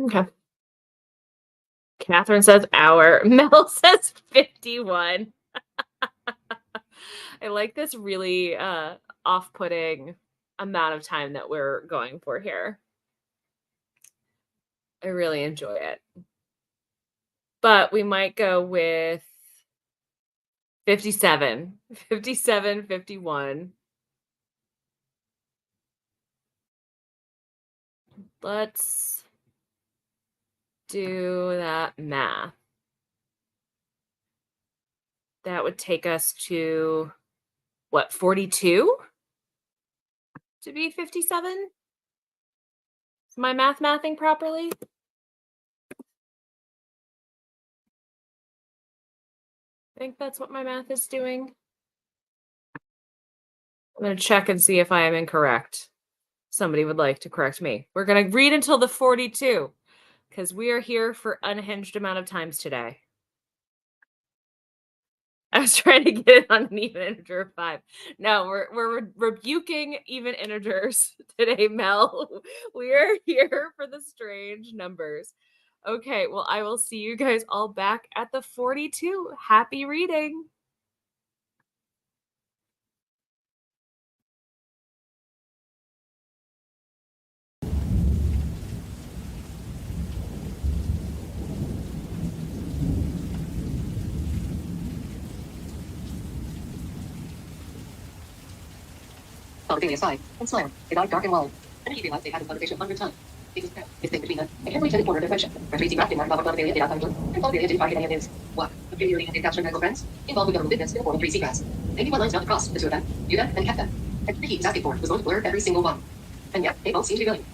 Okay. Catherine says hour. Mel says 51. I like this really off-putting amount of time that we're going for here. I really enjoy it. But we might go with 57, 51. Let's do that math. That would take us to, what, 42 to be 57? Is my mathing properly? I think that's what my math is doing. I'm going to check and see if I am incorrect. Somebody would like to correct me. We're going to read until the 42 because we are here for unhinged amount of times today. I was trying to get it on an even integer of 5. No, we're rebuking even integers today, Mel. We are here for the strange numbers. Okay, well, I will see you guys all back at the 42. Happy reading. Algeria sighed and smiled. They died dark and wild. And he realized they had a conversation 100 times. It was proud. His thing between them. I carefully turned the corner of their friendship. Where Tracy wrapped in Mark Robert Algeria did not find and Algeria didn't find any of his. What? Algeria and attached medical friends? Involved with government business in the form of 3 seagrass. Maybe one line's not to cross, the 2 of them. Yuga and Kefta. And Ricky was asking for was going to blur every single one. And yet, they both seemed to be willing.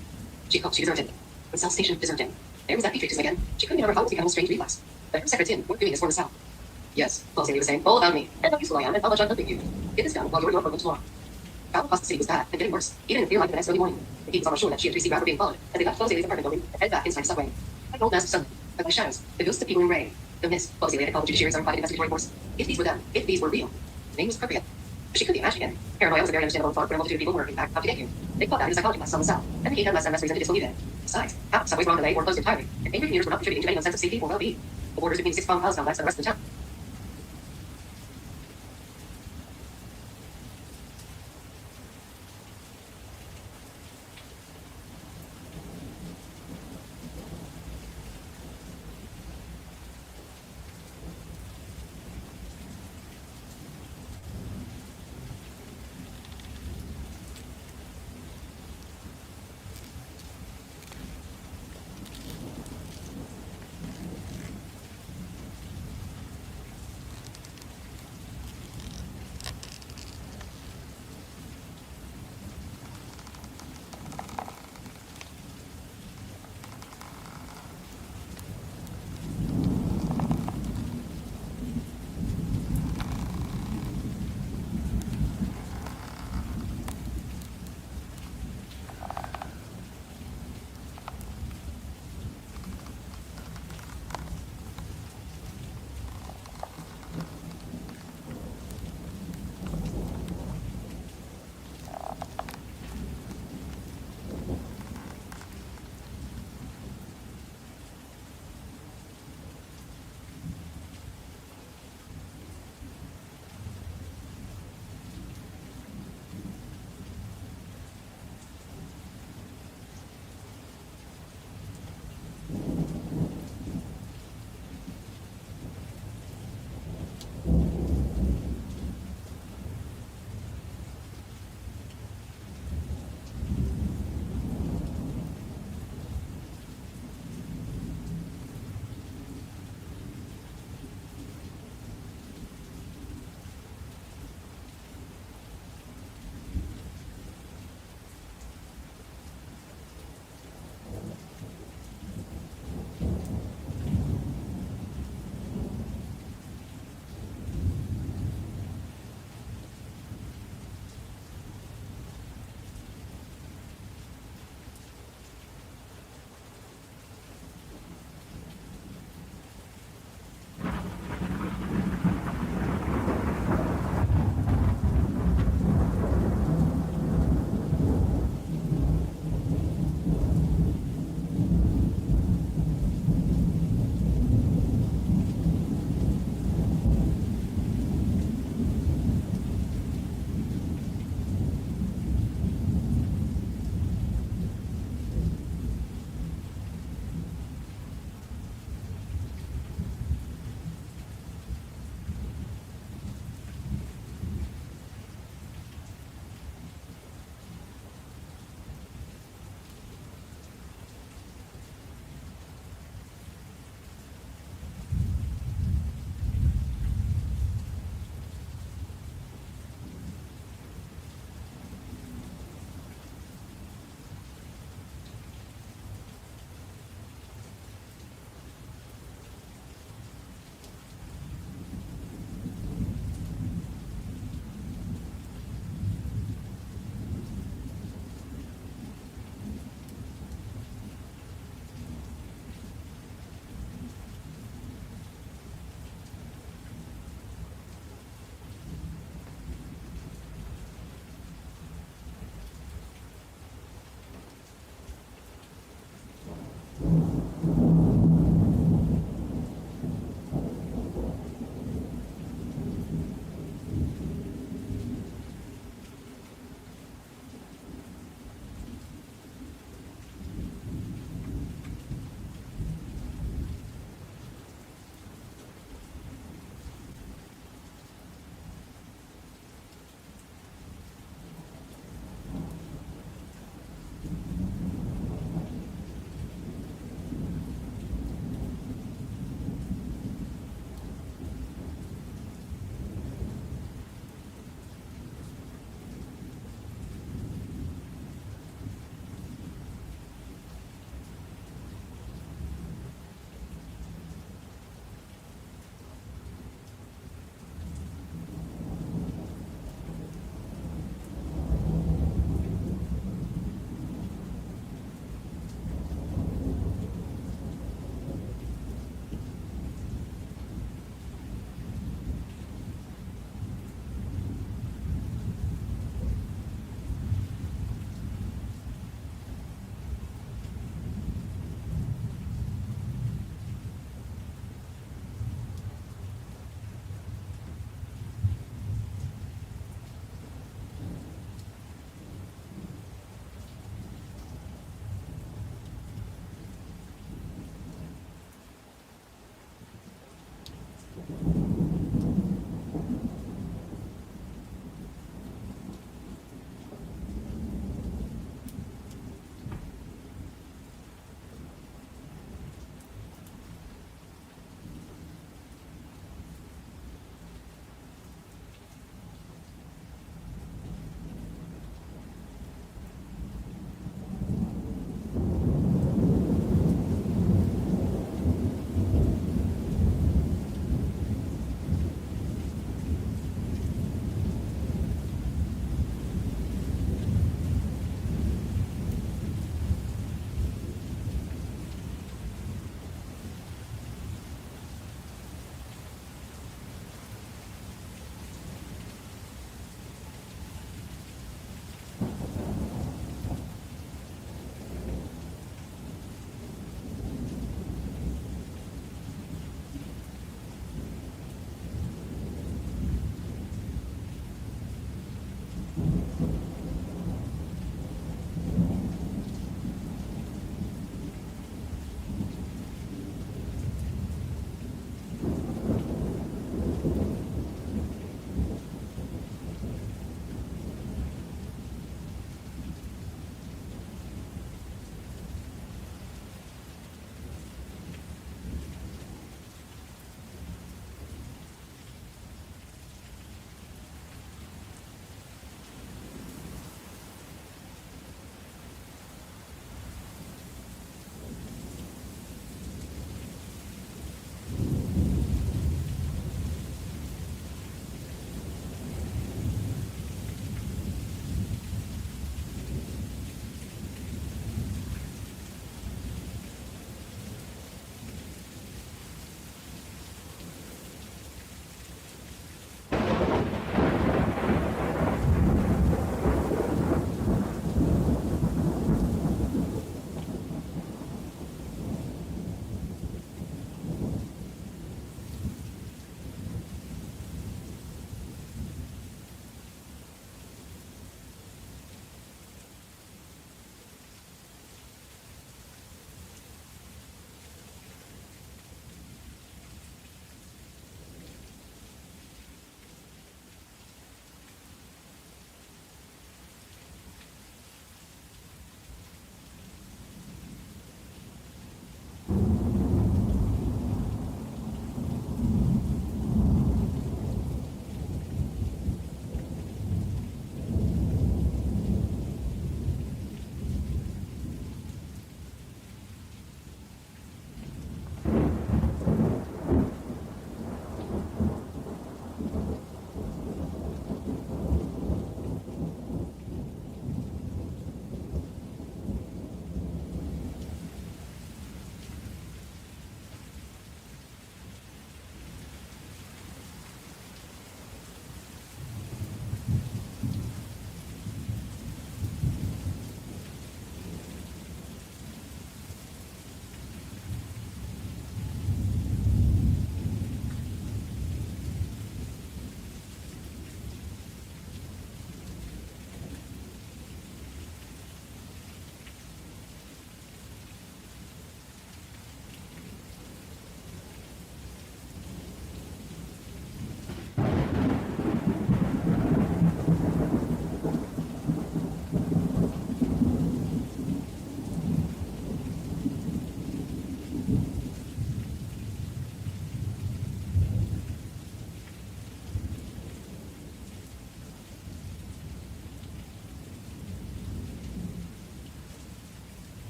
She felt she deserved him. When South Station deserved him. There was that patriotism again. She couldn't remember how it was becoming a strange reflex. But her secretary weren't doing this for the South. Yes, Algeria was saying all about me, and how useful I am, and how much I'm helping you. Get this done while you're in your program tomorrow. Travel across the city was bad and getting worse, even in the clear light of the next early morning. The heat was almost sure that she and Tracy were being followed as they left Fuzzy's apartment building and headed back inside the subway. Like an old mask of sunlight, but by shadows, the ghosts of people in gray. The mist, Fuzzy had called the judiciary's own private investigatory force. If these were them, if these were real, the name was appropriate. But she could be imagining it. Paranoia was a very understandable thought for a multitude of people who were, in fact, out to get you. They thought that in a psychology class on the South, and the heat had less and less reason to disbelieve it. Besides, half the subways were on delay or closed entirely, and angry commuters were not contributing to any sense of safety or well-being. The borders between 6 pound house complex and the rest of the town.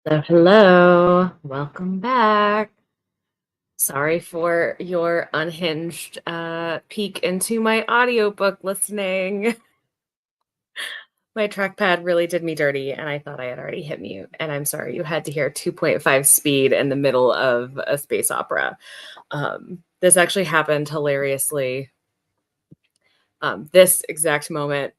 Hello. Welcome back. Sorry for your unhinged peek into my audiobook listening. My trackpad really did me dirty, and I thought I had already hit mute. And I'm sorry you had to hear 2.5 speed in the middle of a space opera. This actually happened hilariously. This exact moment,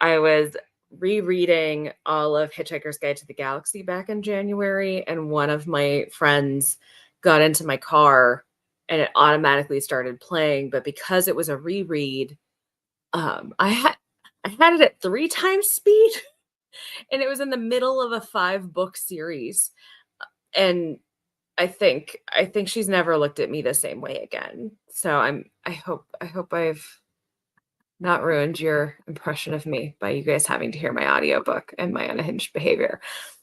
I was rereading all of Hitchhiker's Guide to the Galaxy back in January, and one of my friends got into my car and it automatically started playing. But because it was a reread, I had it at 3 times speed, and it was in the middle of a 5-book series. And I think she's never looked at me the same way again. So I hope I've not ruined your impression of me by you guys having to hear my audiobook and my unhinged behavior.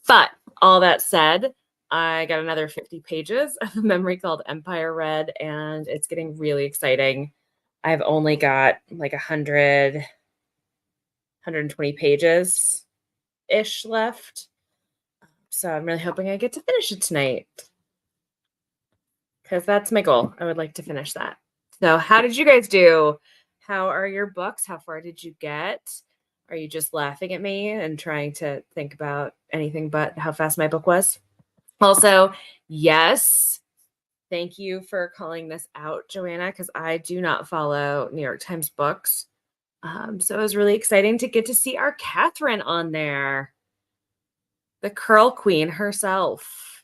But all that said, I got another 50 pages of a memory called Empire read, and it's getting really exciting. I've only got like 120 pages ish left. So I'm really hoping I get to finish it tonight, because that's my goal. I would like to finish that. So how did you guys do? How are your books? How far did you get? Are you just laughing at me and trying to think about anything but how fast my book was? Also, yes, thank you for calling this out, Joanna, because I do not follow New York Times books. So it was really exciting to get to see our Catherine on there, the Curl Queen herself,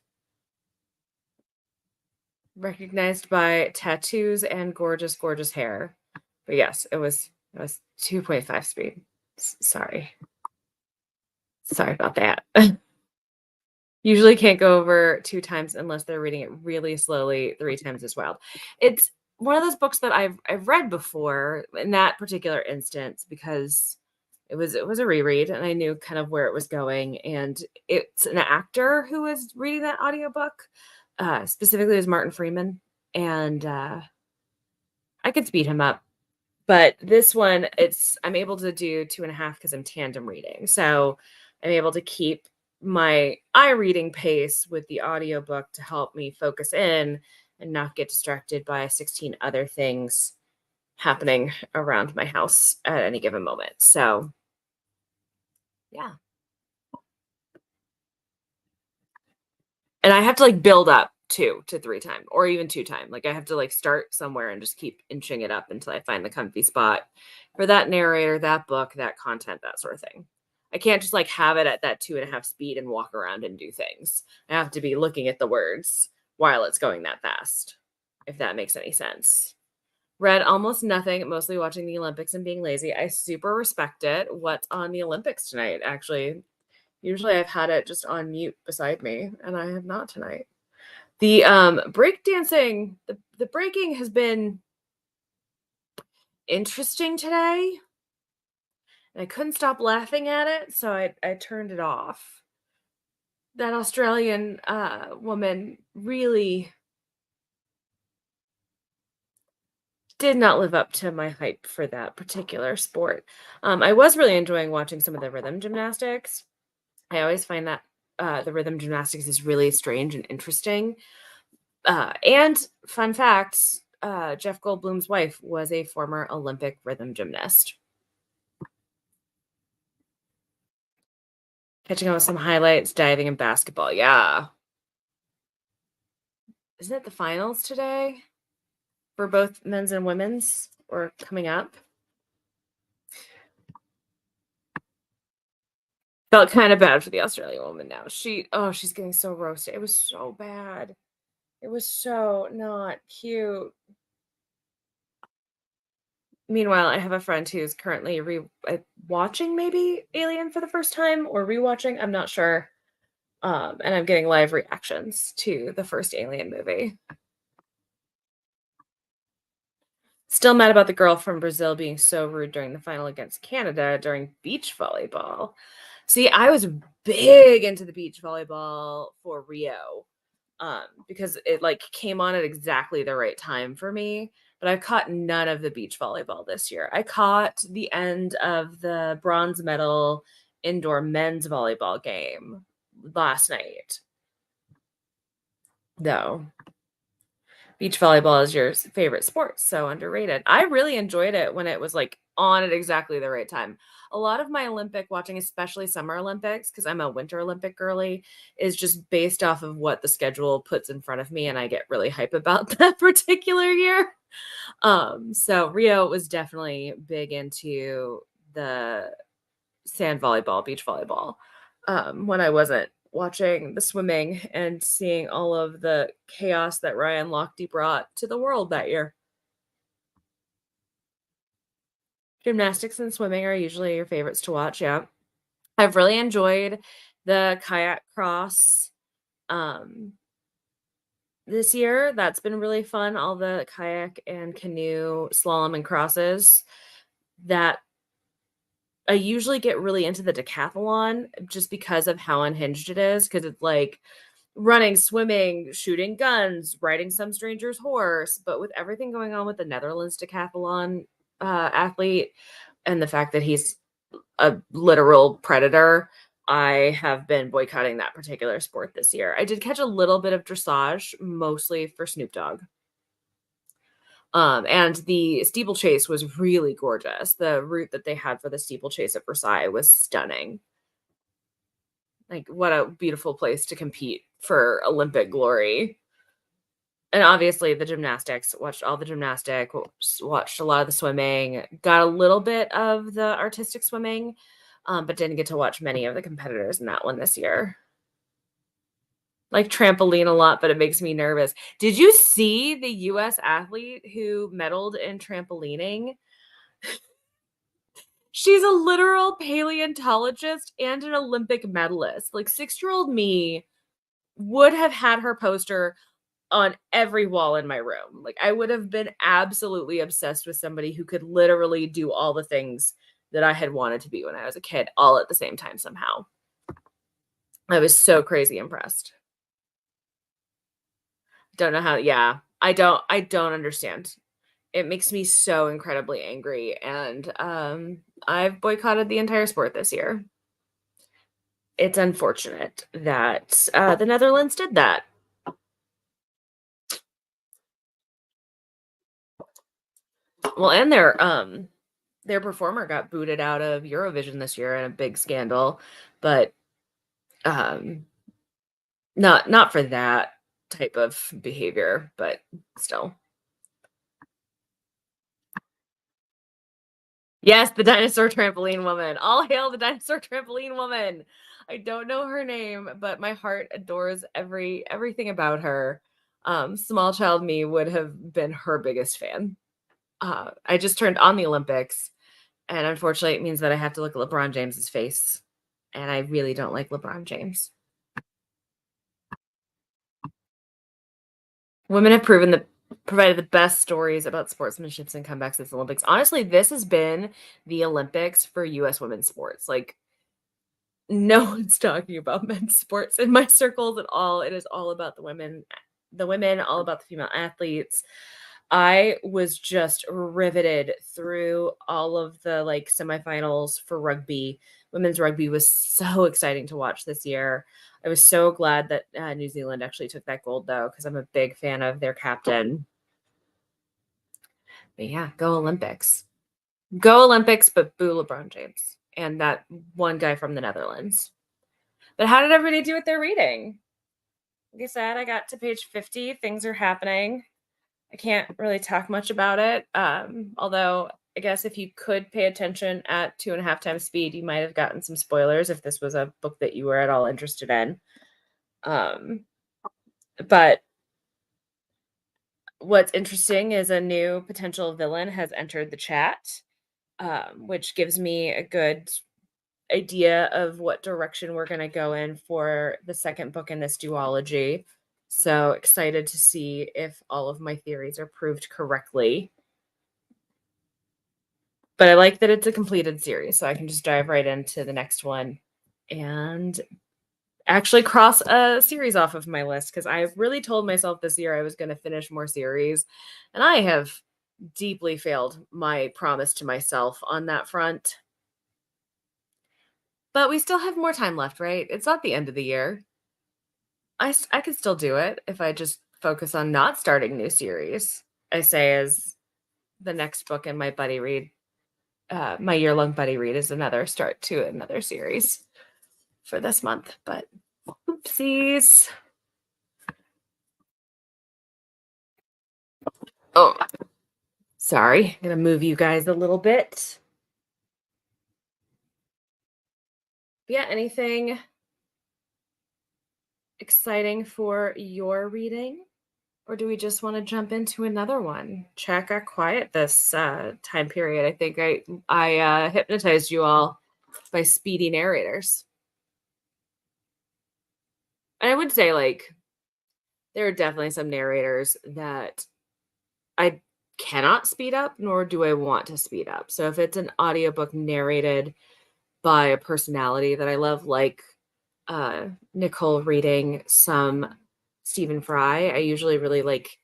recognized by tattoos and gorgeous, gorgeous hair. But yes, it was 2.5 speed. Sorry about that. Usually can't go over 2 times unless they're reading it really slowly. 3 times is wild. It's one of those books that I've read before in that particular instance, because it was a reread and I knew kind of where it was going. And it's an actor who was reading that audiobook. Specifically, it was Martin Freeman. And I could speed him up. But this one, I'm able to do 2.5 because I'm tandem reading. So I'm able to keep my eye reading pace with the audiobook to help me focus in and not get distracted by 16 other things happening around my house at any given moment. So yeah. And I have to like build up 2 to 3 times or even 2 times. Like I have to like start somewhere and just keep inching it up until I find the comfy spot for that narrator, that book, that content, that sort of thing. I can't just like have it at that 2.5 speed and walk around and do things. I have to be looking at the words while it's going that fast, if that makes any sense. Read almost nothing, mostly watching the Olympics and being lazy. I super respect it. What's on the Olympics tonight, actually? Usually I've had it just on mute beside me, and I have not tonight. The breakdancing, the breaking has been interesting today. And I couldn't stop laughing at it, so I turned it off. That Australian woman really did not live up to my hype for that particular sport. I was really enjoying watching some of the rhythm gymnastics. I always find that the rhythm gymnastics is really strange and interesting. And fun fact, Jeff Goldblum's wife was a former Olympic rhythm gymnast. Catching up with some highlights, diving and basketball. Yeah. Isn't it the finals today for both men's and women's, or coming up? Felt kind of bad for the Australian woman now. She's getting so roasted. It was so bad. It was so not cute. Meanwhile, I have a friend who's currently watching maybe Alien for the first time, or rewatching. I'm not sure. And I'm getting live reactions to the first Alien movie. Still mad about the girl from Brazil being so rude during the final against Canada during beach volleyball. See, I was big into the beach volleyball for Rio, because it like came on at exactly the right time for me. But I caught none of the beach volleyball this year. I caught the end of the bronze medal indoor men's volleyball game last night. though. Beach volleyball is your favorite sport, so underrated. I really enjoyed it when it was like on at exactly the right time. A lot of my Olympic watching, especially Summer Olympics, because I'm a Winter Olympic girly, is just based off of what the schedule puts in front of me, and I get really hype about that particular year. So Rio was definitely big into the sand volleyball, beach volleyball, when I wasn't watching the swimming and seeing all of the chaos that Ryan Lochte brought to the world that year. Gymnastics and swimming are usually your favorites to watch, yeah. I've really enjoyed the kayak cross this year. That's been really fun. All the kayak and canoe slalom and crosses that I usually get really into the decathlon just because of how unhinged it is. Because it's like running, swimming, shooting guns, riding some stranger's horse. But with everything going on with the Netherlands decathlon athlete and the fact that he's a literal predator, I have been boycotting that particular sport this year. I did catch a little bit of dressage, mostly for Snoop Dogg. And the steeplechase was really gorgeous. The route that they had for the steeplechase at Versailles was stunning. Like, what a beautiful place to compete for Olympic glory. And obviously the gymnastics, watched all the gymnastic, watched a lot of the swimming, got a little bit of the artistic swimming, but didn't get to watch many of the competitors in that one this year. Like trampoline a lot, but it makes me nervous. Did you see the US athlete who medaled in trampolining? She's a literal paleontologist and an Olympic medalist. Like 6-year-old me would have had her poster on every wall in my room. Like I would have been absolutely obsessed with somebody who could literally do all the things that I had wanted to be when I was a kid, all at the same time somehow. I was so crazy impressed. Don't know how, yeah. I don't understand. It makes me so incredibly angry, and I've boycotted the entire sport this year. It's unfortunate that the Netherlands did that. Well, and their performer got booted out of Eurovision this year in a big scandal, but not for that type of behavior, but still. Yes, the dinosaur trampoline woman. All hail the dinosaur trampoline woman. I don't know her name, but my heart adores everything about her. Small child me would have been her biggest fan. I just turned on the Olympics, and unfortunately, it means that I have to look at LeBron James's face, and I really don't like LeBron James. Women have provided the best stories about sportsmanships and comebacks at the Olympics. Honestly, this has been the Olympics for U.S. women's sports. Like, no one's talking about men's sports in my circles at all. It is all about the women, all about the female athletes. I was just riveted through all of the like semifinals for rugby. Women's rugby was so exciting to watch this year. I was so glad that New Zealand actually took that gold, though, because I'm a big fan of their captain. But yeah, go Olympics. Go Olympics, but boo LeBron James and that one guy from the Netherlands. But how did everybody do with their reading? Like I said, I got to page 50. Things are happening. I can't really talk much about it. Although I guess if you could pay attention at 2.5 times speed, you might have gotten some spoilers if this was a book that you were at all interested in. But what's interesting is a new potential villain has entered the chat, which gives me a good idea of what direction we're going to go in for the second book in this duology. So excited to see if all of my theories are proved correctly. But I like that it's a completed series, so I can just dive right into the next one and actually cross a series off of my list, because I really told myself this year I was going to finish more series, and I have deeply failed my promise to myself on that front. But we still have more time left, right? It's not the end of the year. I could still do it if I just focus on not starting new series. I say as the next book in my buddy read, my year-long buddy read is another start to another series for this month, but oopsies. Oh, sorry. I'm gonna move you guys a little bit. Yeah, anything exciting for your reading? Or do we just want to jump into another one? Chat got quiet this time period. I think I hypnotized you all by speedy narrators. And I would say, like, there are definitely some narrators that I cannot speed up, nor do I want to speed up. So if it's an audiobook narrated by a personality that I love, like Nicole reading some Stephen Fry, I usually really like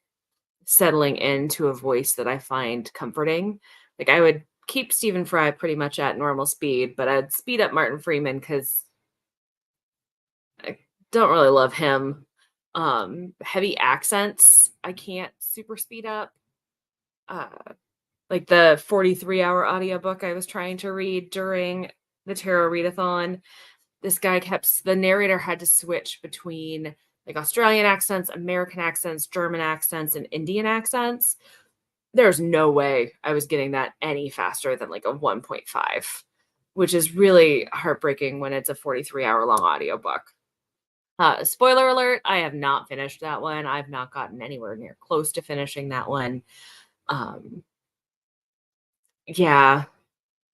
settling into a voice that I find comforting. Like I would keep Stephen Fry pretty much at normal speed, but I'd speed up Martin Freeman because I don't really love him. Heavy accents, I can't super speed up. Like the 43-hour audiobook I was trying to read during the Tarot Readathon, this guy the narrator had to switch between like Australian accents, American accents, German accents, and Indian accents. There's no way I was getting that any faster than like a 1.5, which is really heartbreaking when it's a 43-hour long audiobook. Spoiler alert, I have not finished that one. I've not gotten anywhere near close to finishing that one. Yeah.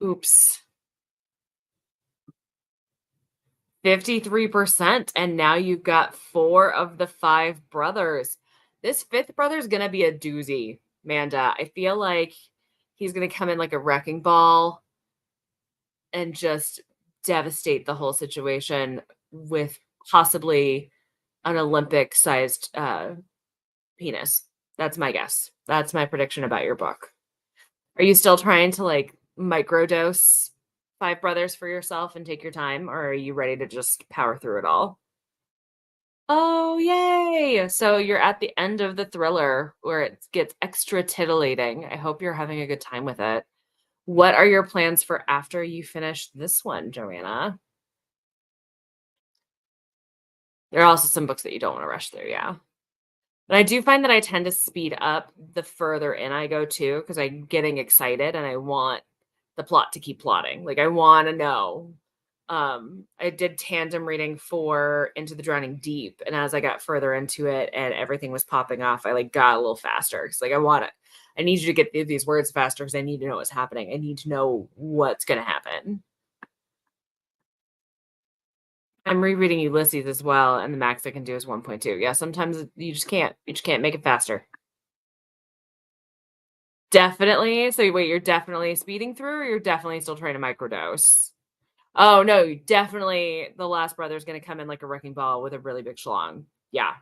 Oops. 53%. And now you've got 4 of the 5 brothers. This 5th brother is going to be a doozy, Manda. I feel like he's going to come in like a wrecking ball and just devastate the whole situation with possibly an Olympic sized penis. That's my guess. That's my prediction about your book. Are you still trying to like microdose 5 brothers for yourself and take your time, or are you ready to just power through it all? Oh, yay! So you're at the end of the thriller where it gets extra titillating. I hope you're having a good time with it. What are your plans for after you finish this one, Joanna? There are also some books that you don't want to rush through, yeah. But I do find that I tend to speed up the further in I go too, because I'm getting excited and I want the plot to keep plotting. Like I want to know. I did tandem reading for Into the Drowning Deep, and as I got further into it and everything was popping off, I like got a little faster because like I need you to get these words faster because I need to know what's happening. I need to know what's going to happen. I'm rereading Ulysses as well, and the max I can do is 1.2. Yeah, sometimes you just can't. You just can't make it faster. Definitely. So wait, you're definitely speeding through, or you're definitely still trying to microdose? Oh no, definitely. The last brother is going to come in like a wrecking ball with a really big schlong. Yeah,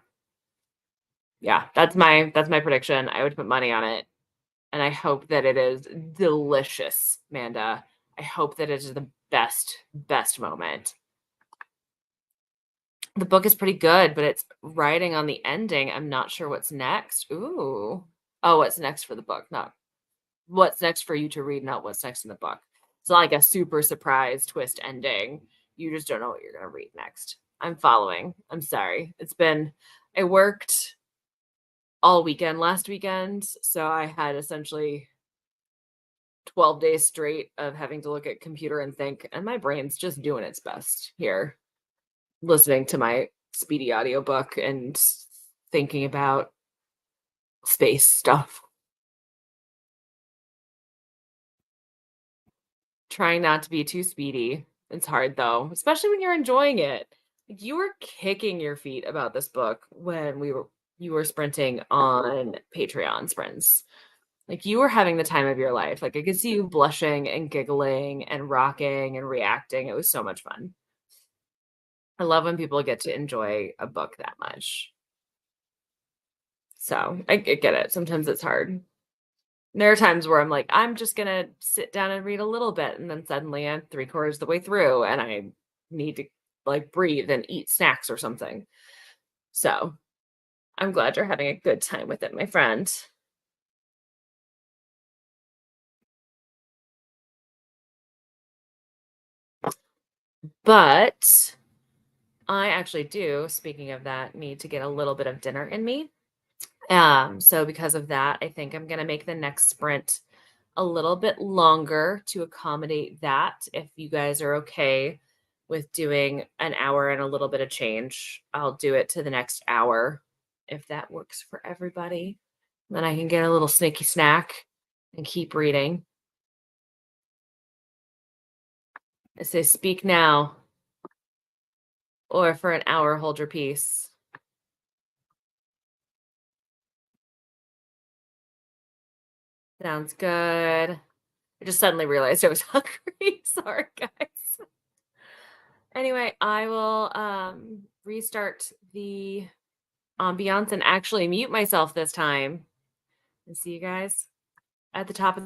yeah. That's my prediction. I would put money on it, and I hope that it is delicious, Amanda. I hope that it is the best moment. The book is pretty good, but it's riding on the ending. I'm not sure what's next. Ooh. Oh, what's next for the book? Not what's next for you to read, not what's next in the book. It's not like a super surprise twist ending. You just don't know what you're going to read next. I'm following. I'm sorry. I worked all weekend last weekend, so I had essentially 12 days straight of having to look at computer and think, and my brain's just doing its best here, listening to my speedy audiobook and thinking about space stuff. Trying not to be too speedy. It's hard though, especially when you're enjoying it. Like, you were kicking your feet about this book when you were sprinting on Patreon sprints. Like you were having the time of your life. Like I could see you blushing and giggling and rocking and reacting. It was so much fun. I love when people get to enjoy a book that much. So I get it. Sometimes it's hard. There are times where I'm like, I'm just gonna sit down and read a little bit, and then suddenly I'm 3/4 the way through, and I need to like breathe and eat snacks or something. So I'm glad you're having a good time with it, my friend. But I actually do, speaking of that, need to get a little bit of dinner in me. So because of that, I think I'm going to make the next sprint a little bit longer to accommodate that. If you guys are okay with doing an hour and a little bit of change, I'll do it to the next hour if that works for everybody. Then I can get a little sneaky snack and keep reading. I say speak now, or for an hour, hold your peace. Sounds good. I just suddenly realized I was hungry. Sorry, guys. Anyway, I will restart the ambiance and actually mute myself this time. And see you guys at the top of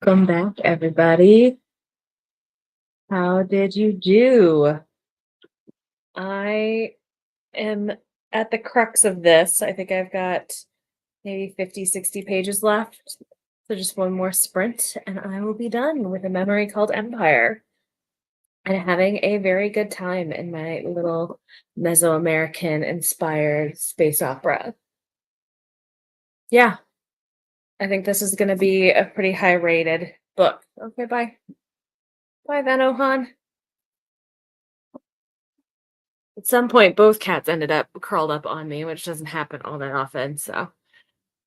Welcome back, everybody. How did you do? I am at the crux of this. I think I've got maybe 50, 60 pages left. So just one more sprint and I will be done with a memory called Empire. And having a very good time in my little Mesoamerican inspired space opera. Yeah, I think this is going to be a pretty high rated book. Okay, bye. Bye, Vanohan. At some point, both cats ended up curled up on me, which doesn't happen all that often. So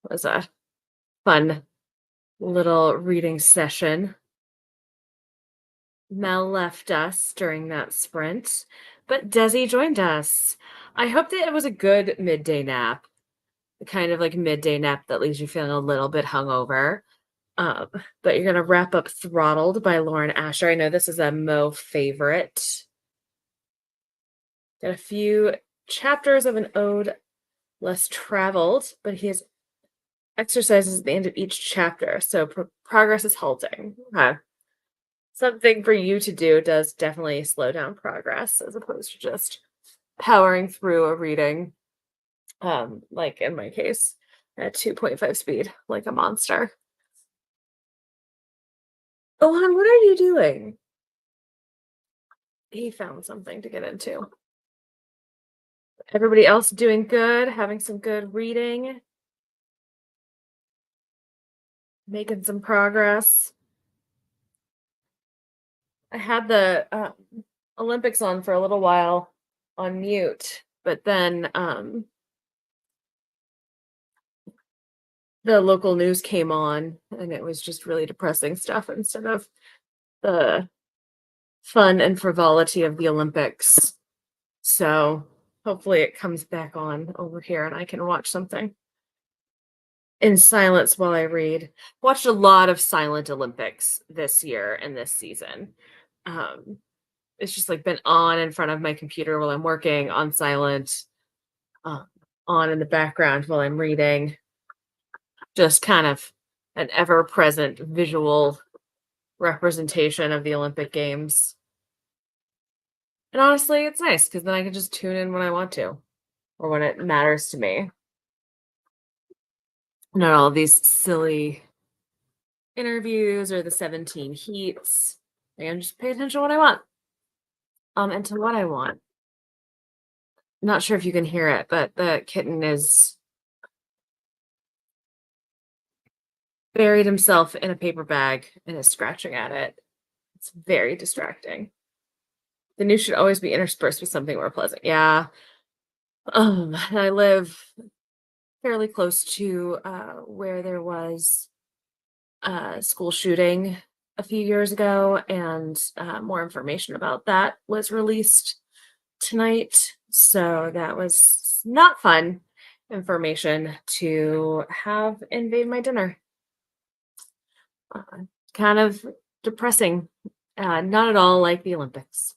it was a fun little reading session. Mel left us during that sprint, but Desi joined us. I hope that it was a good midday nap, the kind of like midday nap that leaves you feeling a little bit hungover. Um, but you're gonna wrap up Throttled by Lauren Asher. I know this is a Mo favorite. Got a few chapters of an ode less traveled, but he has exercises at the end of each chapter, so progress is halting. Okay. Something for you to do does definitely slow down progress as opposed to just powering through a reading, like in my case, at 2.5 speed, like a monster. Oh, hon, what are you doing? He found something to get into. Everybody else doing good, having some good reading, making some progress. I had the Olympics on for a little while on mute, but then the local news came on and it was just really depressing stuff instead of the fun and frivolity of the Olympics. So hopefully it comes back on over here and I can watch something in silence while I read. Watched a lot of silent Olympics this year and this season. It's just like been on in front of my computer while I'm working, on silent, uh, on in the background while I'm reading. Just kind of an ever-present visual representation of the Olympic Games. And honestly, it's nice because then I can just tune in when I want to or when it matters to me. Not all of these silly interviews or the 17 heats. I can just pay attention to what I want. And to what I want. I'm not sure if you can hear it, but the kitten is buried himself in a paper bag and is scratching at it. It's very distracting. The news should always be interspersed with something more pleasant. Yeah. I live fairly close to where there was a school shooting a few years ago, and more information about that was released tonight. So that was not fun information to have invade my dinner. Kind of depressing. Not at all like the Olympics.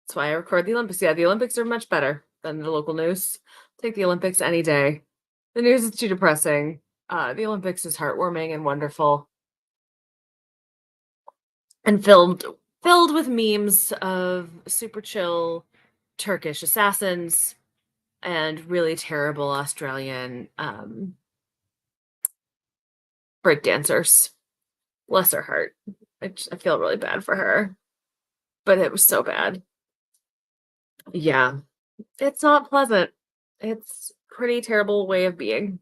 That's why I record the Olympics. Yeah, the Olympics are much better than the local news. Take the Olympics any day. The news is too depressing. The Olympics is heartwarming and wonderful. And filled with memes of super chill Turkish assassins and really terrible Australian breakdancers. Bless her heart. I feel really bad for her, but it was so bad. Yeah, it's not pleasant. It's a pretty terrible way of being.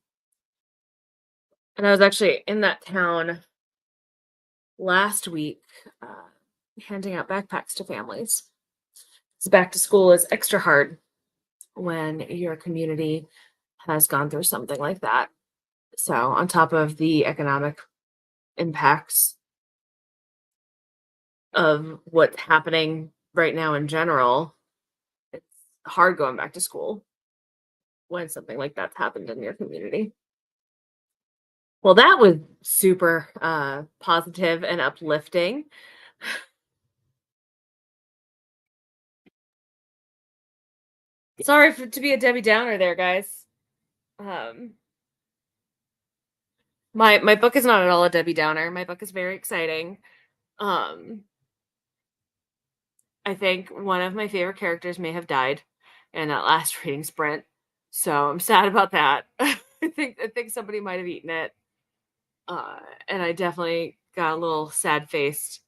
And I was actually in that town last week handing out backpacks to families. So back to school is extra hard when your community has gone through something like that. So on top of the economic impacts of what's happening right now in general, it's hard going back to school when something like that's happened in your community. Well, that was super positive and uplifting. Sorry to be a Debbie Downer there, guys. Um, My book is not at all a Debbie Downer. My book is very exciting. I think one of my favorite characters may have died in that last reading sprint, so I'm sad about that. I think somebody might have eaten it, and I definitely got a little sad faced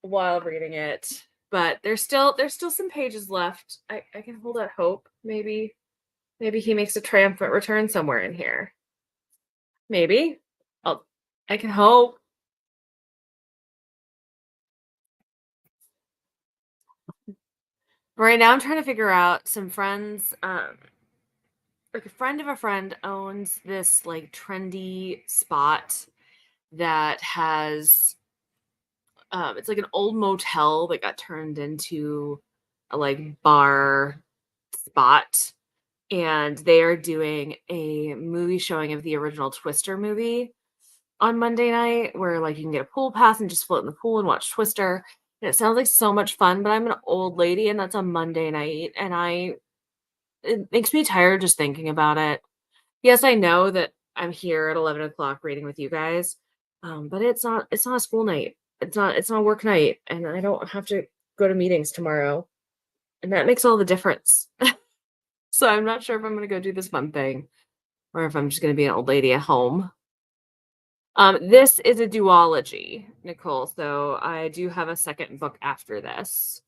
while reading it. But there's still some pages left. I can hold out hope. Maybe he makes a triumphant return somewhere in here. Maybe. I can hope. Right now I'm trying to figure out some friends. Like a friend of a friend owns this like trendy spot that has it's like an old motel that got turned into a like bar spot, and they are doing a movie showing of the original Twister movie on Monday night, where like you can get a pool pass and just float in the pool and watch Twister. And it sounds like so much fun, but I'm an old lady and that's on Monday night, and it makes me tired just thinking about it. Yes, I know that I'm here at 11 o'clock reading with you guys, but it's not a school night. It's not a work night, and I don't have to go to meetings tomorrow, and that makes all the difference. So I'm not sure if I'm gonna go do this fun thing or if I'm just gonna be an old lady at home. This is a duology, Nicole, so I do have a second book after this.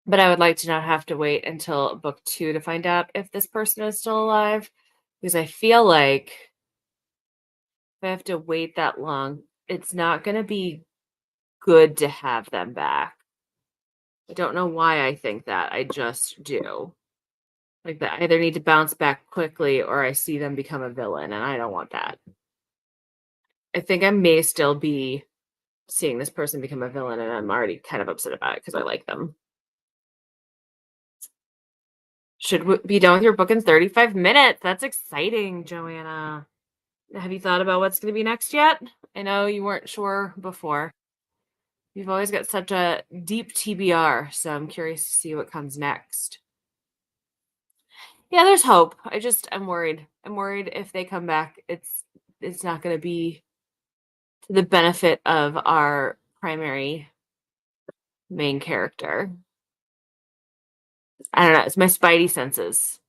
But I would like to not have to wait until book 2 to find out if this person is still alive, because I feel like if I have to wait that long, it's not gonna be good to have them back. I don't know why I think that, I just do. Like, that I either need to bounce back quickly or I see them become a villain, and I don't want that. I think I may still be seeing this person become a villain, and I'm already kind of upset about it because I like them. Should be done with your book in 35 minutes. That's exciting, Joanna. Have you thought about what's going to be next yet? I know you weren't sure before. You've always got such a deep TBR, so I'm curious to see what comes next. Yeah, there's hope. I'm worried. I'm worried if they come back, it's not going to be to the benefit of our primary main character. I don't know. It's my spidey senses.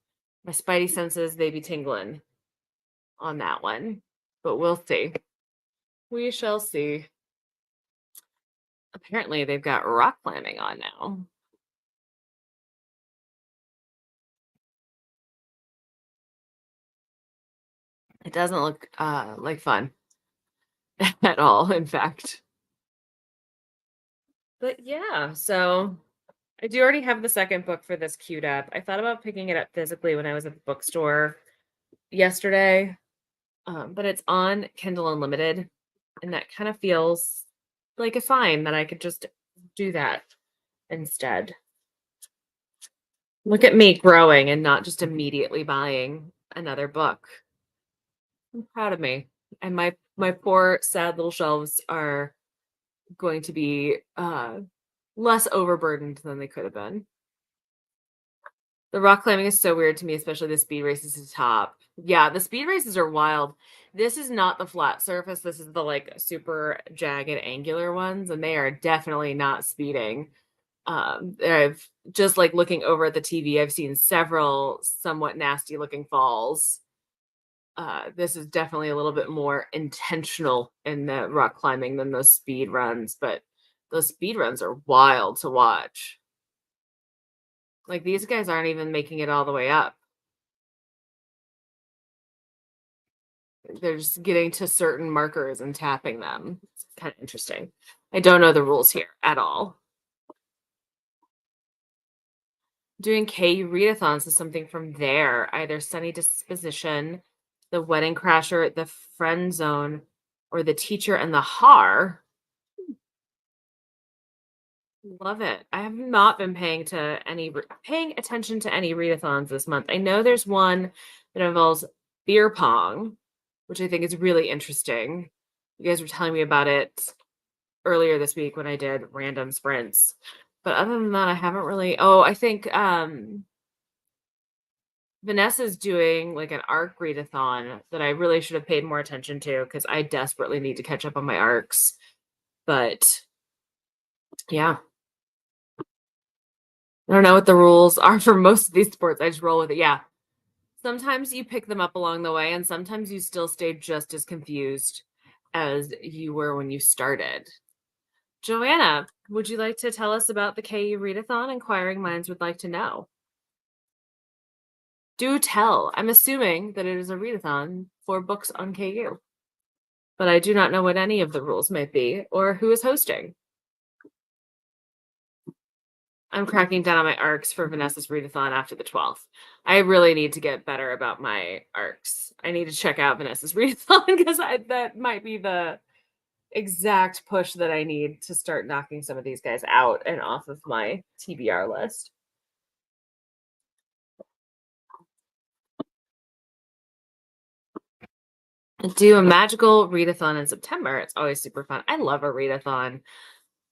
My spidey senses, they be tingling on that one. But we'll see. We shall see. Apparently, they've got rock climbing on now. It doesn't look like fun at all, in fact. But yeah, so I do already have the second book for this queued up. I thought about picking it up physically when I was at the bookstore yesterday, but it's on Kindle Unlimited, and that kind of feels like a sign that I could just do that instead. Look at me growing and not just immediately buying another book. I'm proud of me. And my poor sad little shelves are going to be less overburdened than they could have been. The rock climbing is so weird to me, especially the speed races to the top. Yeah, the speed races are wild. This is not the flat surface. This is the like super jagged angular ones, and they are definitely not speeding. I've just like looking over at the TV, I've seen several somewhat nasty looking falls. This is definitely a little bit more intentional in the rock climbing than those speed runs, but those speed runs are wild to watch. Like, these guys aren't even making it all the way up. They're just getting to certain markers and tapping them. It's kind of interesting. I don't know the rules here at all. Doing KU readathons is something from there, either Sunny Disposition, The Wedding Crasher, The Friend Zone, or The Teacher and the Har. Love it. I have not been paying attention to any readathons this month. I know there's one that involves beer pong, which I think is really interesting. You guys were telling me about it earlier this week when I did random sprints. But other than that, I haven't really. Oh, I think Vanessa's doing like an arc readathon that I really should have paid more attention to because I desperately need to catch up on my arcs. But yeah. I don't know what the rules are for most of these sports. I just roll with it. Yeah. Sometimes you pick them up along the way, and sometimes you still stay just as confused as you were when you started. Joanna, would you like to tell us about the KU Readathon? Inquiring minds would like to know. Do tell. I'm assuming that it is a readathon for books on KU, but I do not know what any of the rules might be or who is hosting. I'm cracking down on my arcs for Vanessa's readathon after the 12th. I really need to get better about my arcs. I need to check out Vanessa's readathon because that might be the exact push that I need to start knocking some of these guys out and off of my TBR list. Do a magical readathon in September. It's always super fun. I love a readathon.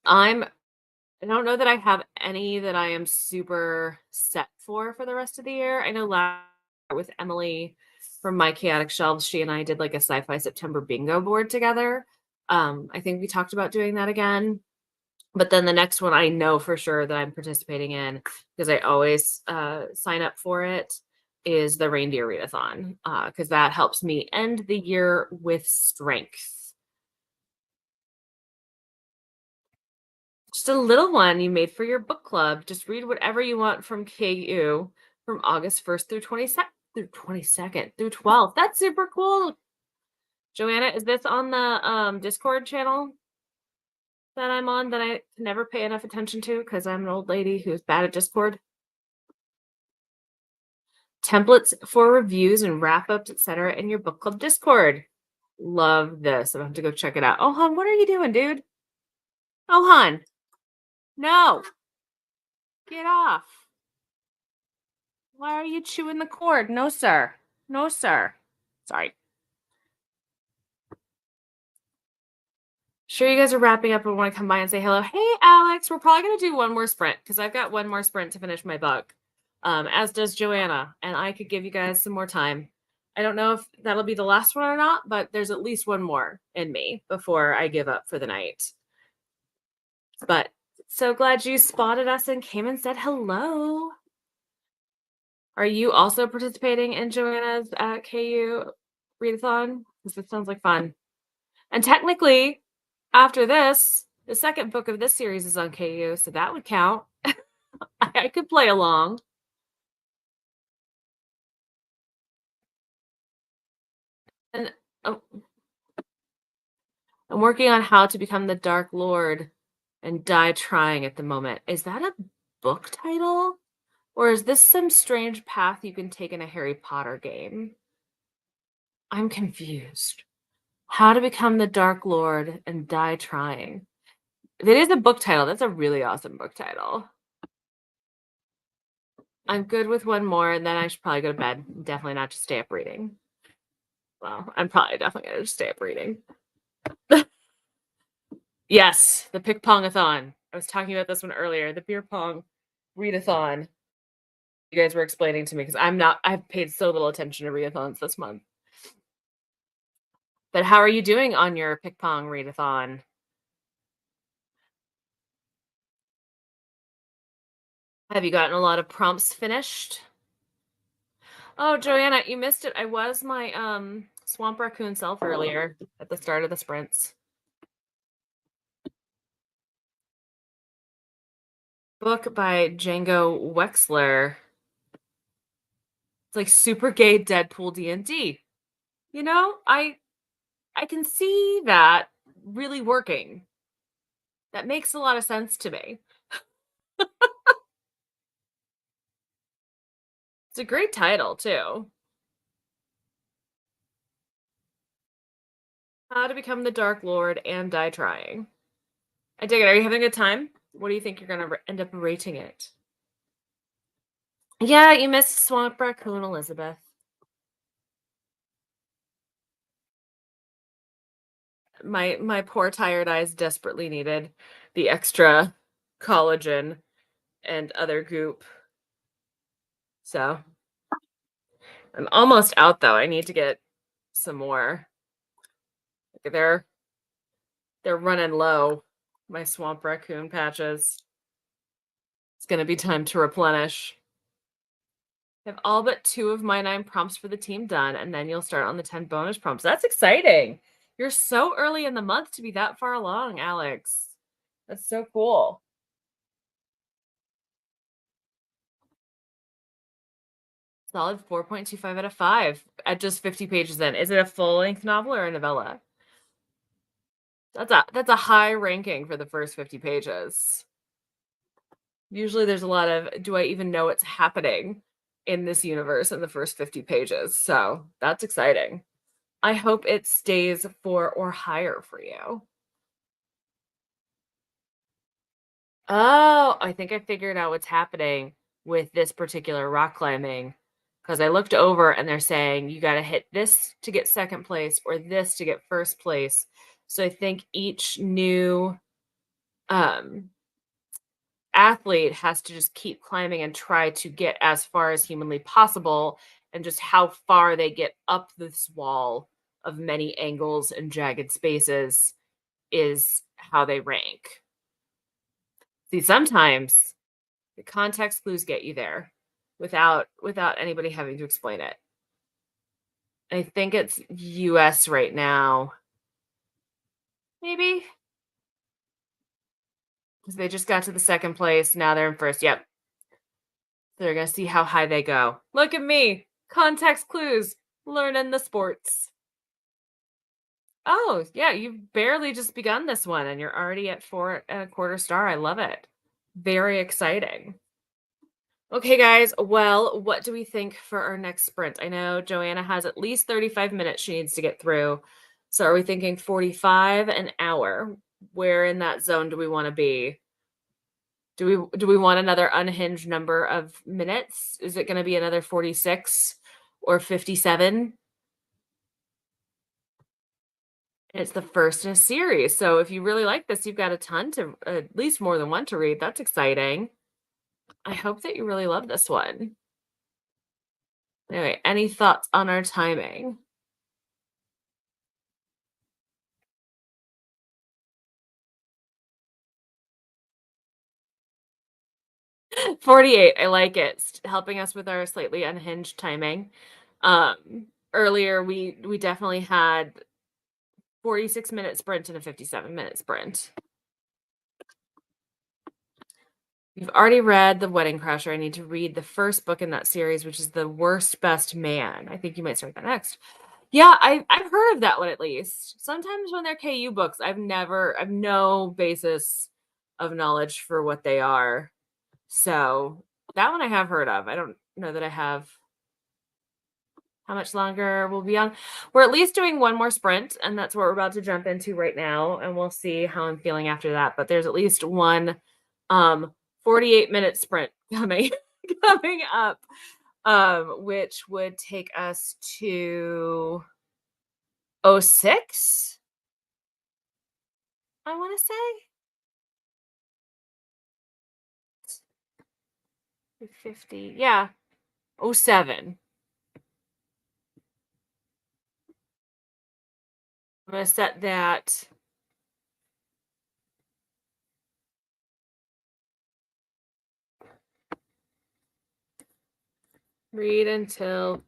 I don't know that I have any that I am super set for the rest of the year. I know last year with Emily from My Chaotic Shelves, she and I did like a sci-fi September bingo board together. I think we talked about doing that again. But then the next one I know for sure that I'm participating in, because I always sign up for it, is the Reindeer Readathon, because that helps me end the year with strength. Just a little one you made for your book club. Just read whatever you want from KU from August 1st through 22nd through 12th. That's super cool. Joanna, is this on the Discord channel that I'm on that I never pay enough attention to because I'm an old lady who's bad at Discord? Templates for reviews and wrap-ups, etc. in your book club Discord. Love this. I'm going to have to go check it out. Ohan, what are you doing, dude? Ohan. No. Get off. Why are you chewing the cord? No, sir. No, sir. Sorry. Sure, you guys are wrapping up and want to come by and say hello. Hey, Alex, we're probably going to do one more sprint because I've got one more sprint to finish my book, as does Joanna, and I could give you guys some more time. I don't know if that'll be the last one or not, but there's at least one more in me before I give up for the night. But so glad you spotted us and came and said hello. Are you also participating in Joanna's KU readathon? Because it sounds like fun. And technically, after this, the second book of this series is on KU, so that would count. I could play along. And I'm working on how to become the Dark Lord and die trying at the moment. Is that a book title? Or is this some strange path you can take in a Harry Potter game? I'm confused. How to become the Dark Lord and die trying. If it is a book title, that's a really awesome book title. I'm good with one more, and then I should probably go to bed. Definitely not just stay up reading. Well, I'm probably definitely going to just stay up reading. Yes, the pick pongathon. I was talking about this one earlier. The beer pong readathon. You guys were explaining to me because I've paid so little attention to readathons this month. But how are you doing on your pick pong readathon? Have you gotten a lot of prompts finished? Oh, Joanna, you missed it. I was my Swamp Raccoon self earlier at the start of the sprints. Book by Django Wexler. It's like super gay Deadpool D&D. You know, I can see that really working. That makes a lot of sense to me. It's a great title, too. How to become the Dark Lord and die trying. I dig it. Are you having a good time? What do you think you're going to end up rating it? Yeah, you missed Swamp Raccoon, Elizabeth. My poor tired eyes desperately needed the extra collagen and other goop. So I'm almost out though. I need to get some more. They're running low. My swamp raccoon patches. It's gonna be time to replenish. I have all but 2 of my 9 prompts for the team done, and then you'll start on the 10 bonus prompts. That's exciting. You're so early in the month to be that far along, Alex. That's so cool. Solid 4.25 out of 5 at just 50 pages in. Is it a full-length novel or a novella? That's a high ranking for the first 50 pages. Usually there's a lot of, do I even know what's happening in this universe in the first 50 pages? So that's exciting. I hope it stays 4 or higher for you. Oh, I think I figured out what's happening with this particular rock climbing, because I looked over and they're saying you got to hit this to get second place or this to get first place. So I think each new athlete has to just keep climbing and try to get as far as humanly possible, and just how far they get up this wall of many angles and jagged spaces is how they rank. See, sometimes the context clues get you there without anybody having to explain it. I think it's US right now. Maybe. Because they just got to the second place. Now they're in first. Yep. They're going to see how high they go. Look at me. Context clues. Learning the sports. Oh, yeah. You've barely just begun this one and you're already at 4.25 stars. I love it. Very exciting. Okay, guys. Well, what do we think for our next sprint? I know Joanna has at least 35 minutes she needs to get through. So are we thinking 45 an hour? Where in that zone do we want to be? Do we want another unhinged number of minutes? Is it going to be another 46 or 57? It's the first in a series. So if you really like this, you've got a ton to, at least more than one to read. That's exciting. I hope that you really love this one. Anyway, any thoughts on our timing? $48. I like it. Helping us with our slightly unhinged timing. Earlier we definitely had 46-minute sprint and a 57-minute sprint. You've already read The Wedding Crasher. I need to read the first book in that series, which is The Worst Best Man. I think you might start that next. Yeah, I've heard of that one at least. Sometimes when they're KU books, I've no basis of knowledge for what they are. So that one I have heard of. I don't know that I have. How much longer we'll be on? We're at least doing one more sprint, and that's what we're about to jump into right now, and we'll see how I'm feeling after that. But there's at least one 48-minute sprint coming up, which would take us to 06, I want to say. 50, yeah, 07. I'm going to set that. Read until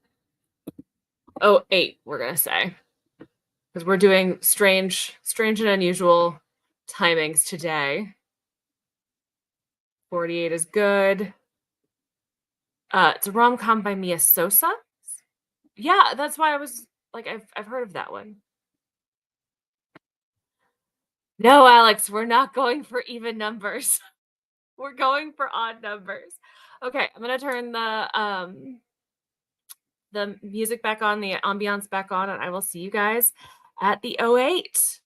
08, we're going to say. Because we're doing strange and unusual timings today. 48 is good. It's a rom-com by Mia Sosa. Yeah, that's why I was like, I've heard of that one. No, Alex, we're not going for even numbers. We're going for odd numbers. Okay, I'm gonna turn the music back on, the ambiance back on, and I will see you guys at the 08.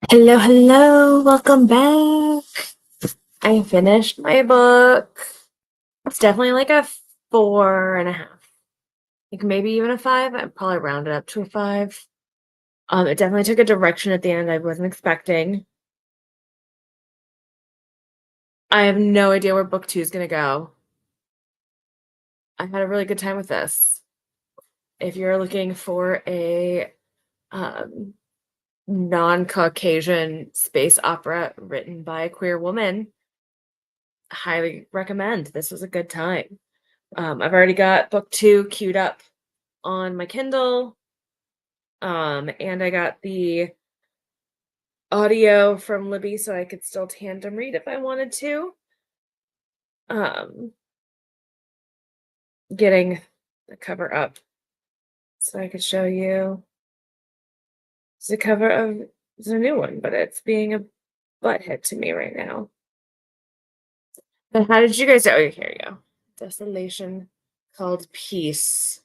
Hello, hello, welcome back. I finished my book. It's definitely like a 4.5. Like maybe even a 5. I'd probably round it up to a 5. It definitely took a direction at the end I wasn't expecting. I have no idea where book 2 is gonna go. I had a really good time with this. If you're looking for a non-Caucasian space opera written by a queer woman, highly recommend. This was a good time. I've already got book 2 queued up on my Kindle. And I got the audio from Libby so I could still tandem read if I wanted to. Getting the cover up so I could show you. It's the cover of it's a new one, but it's being a butthead to me right now. But how did you guys oh here you go. Desolation called Peace.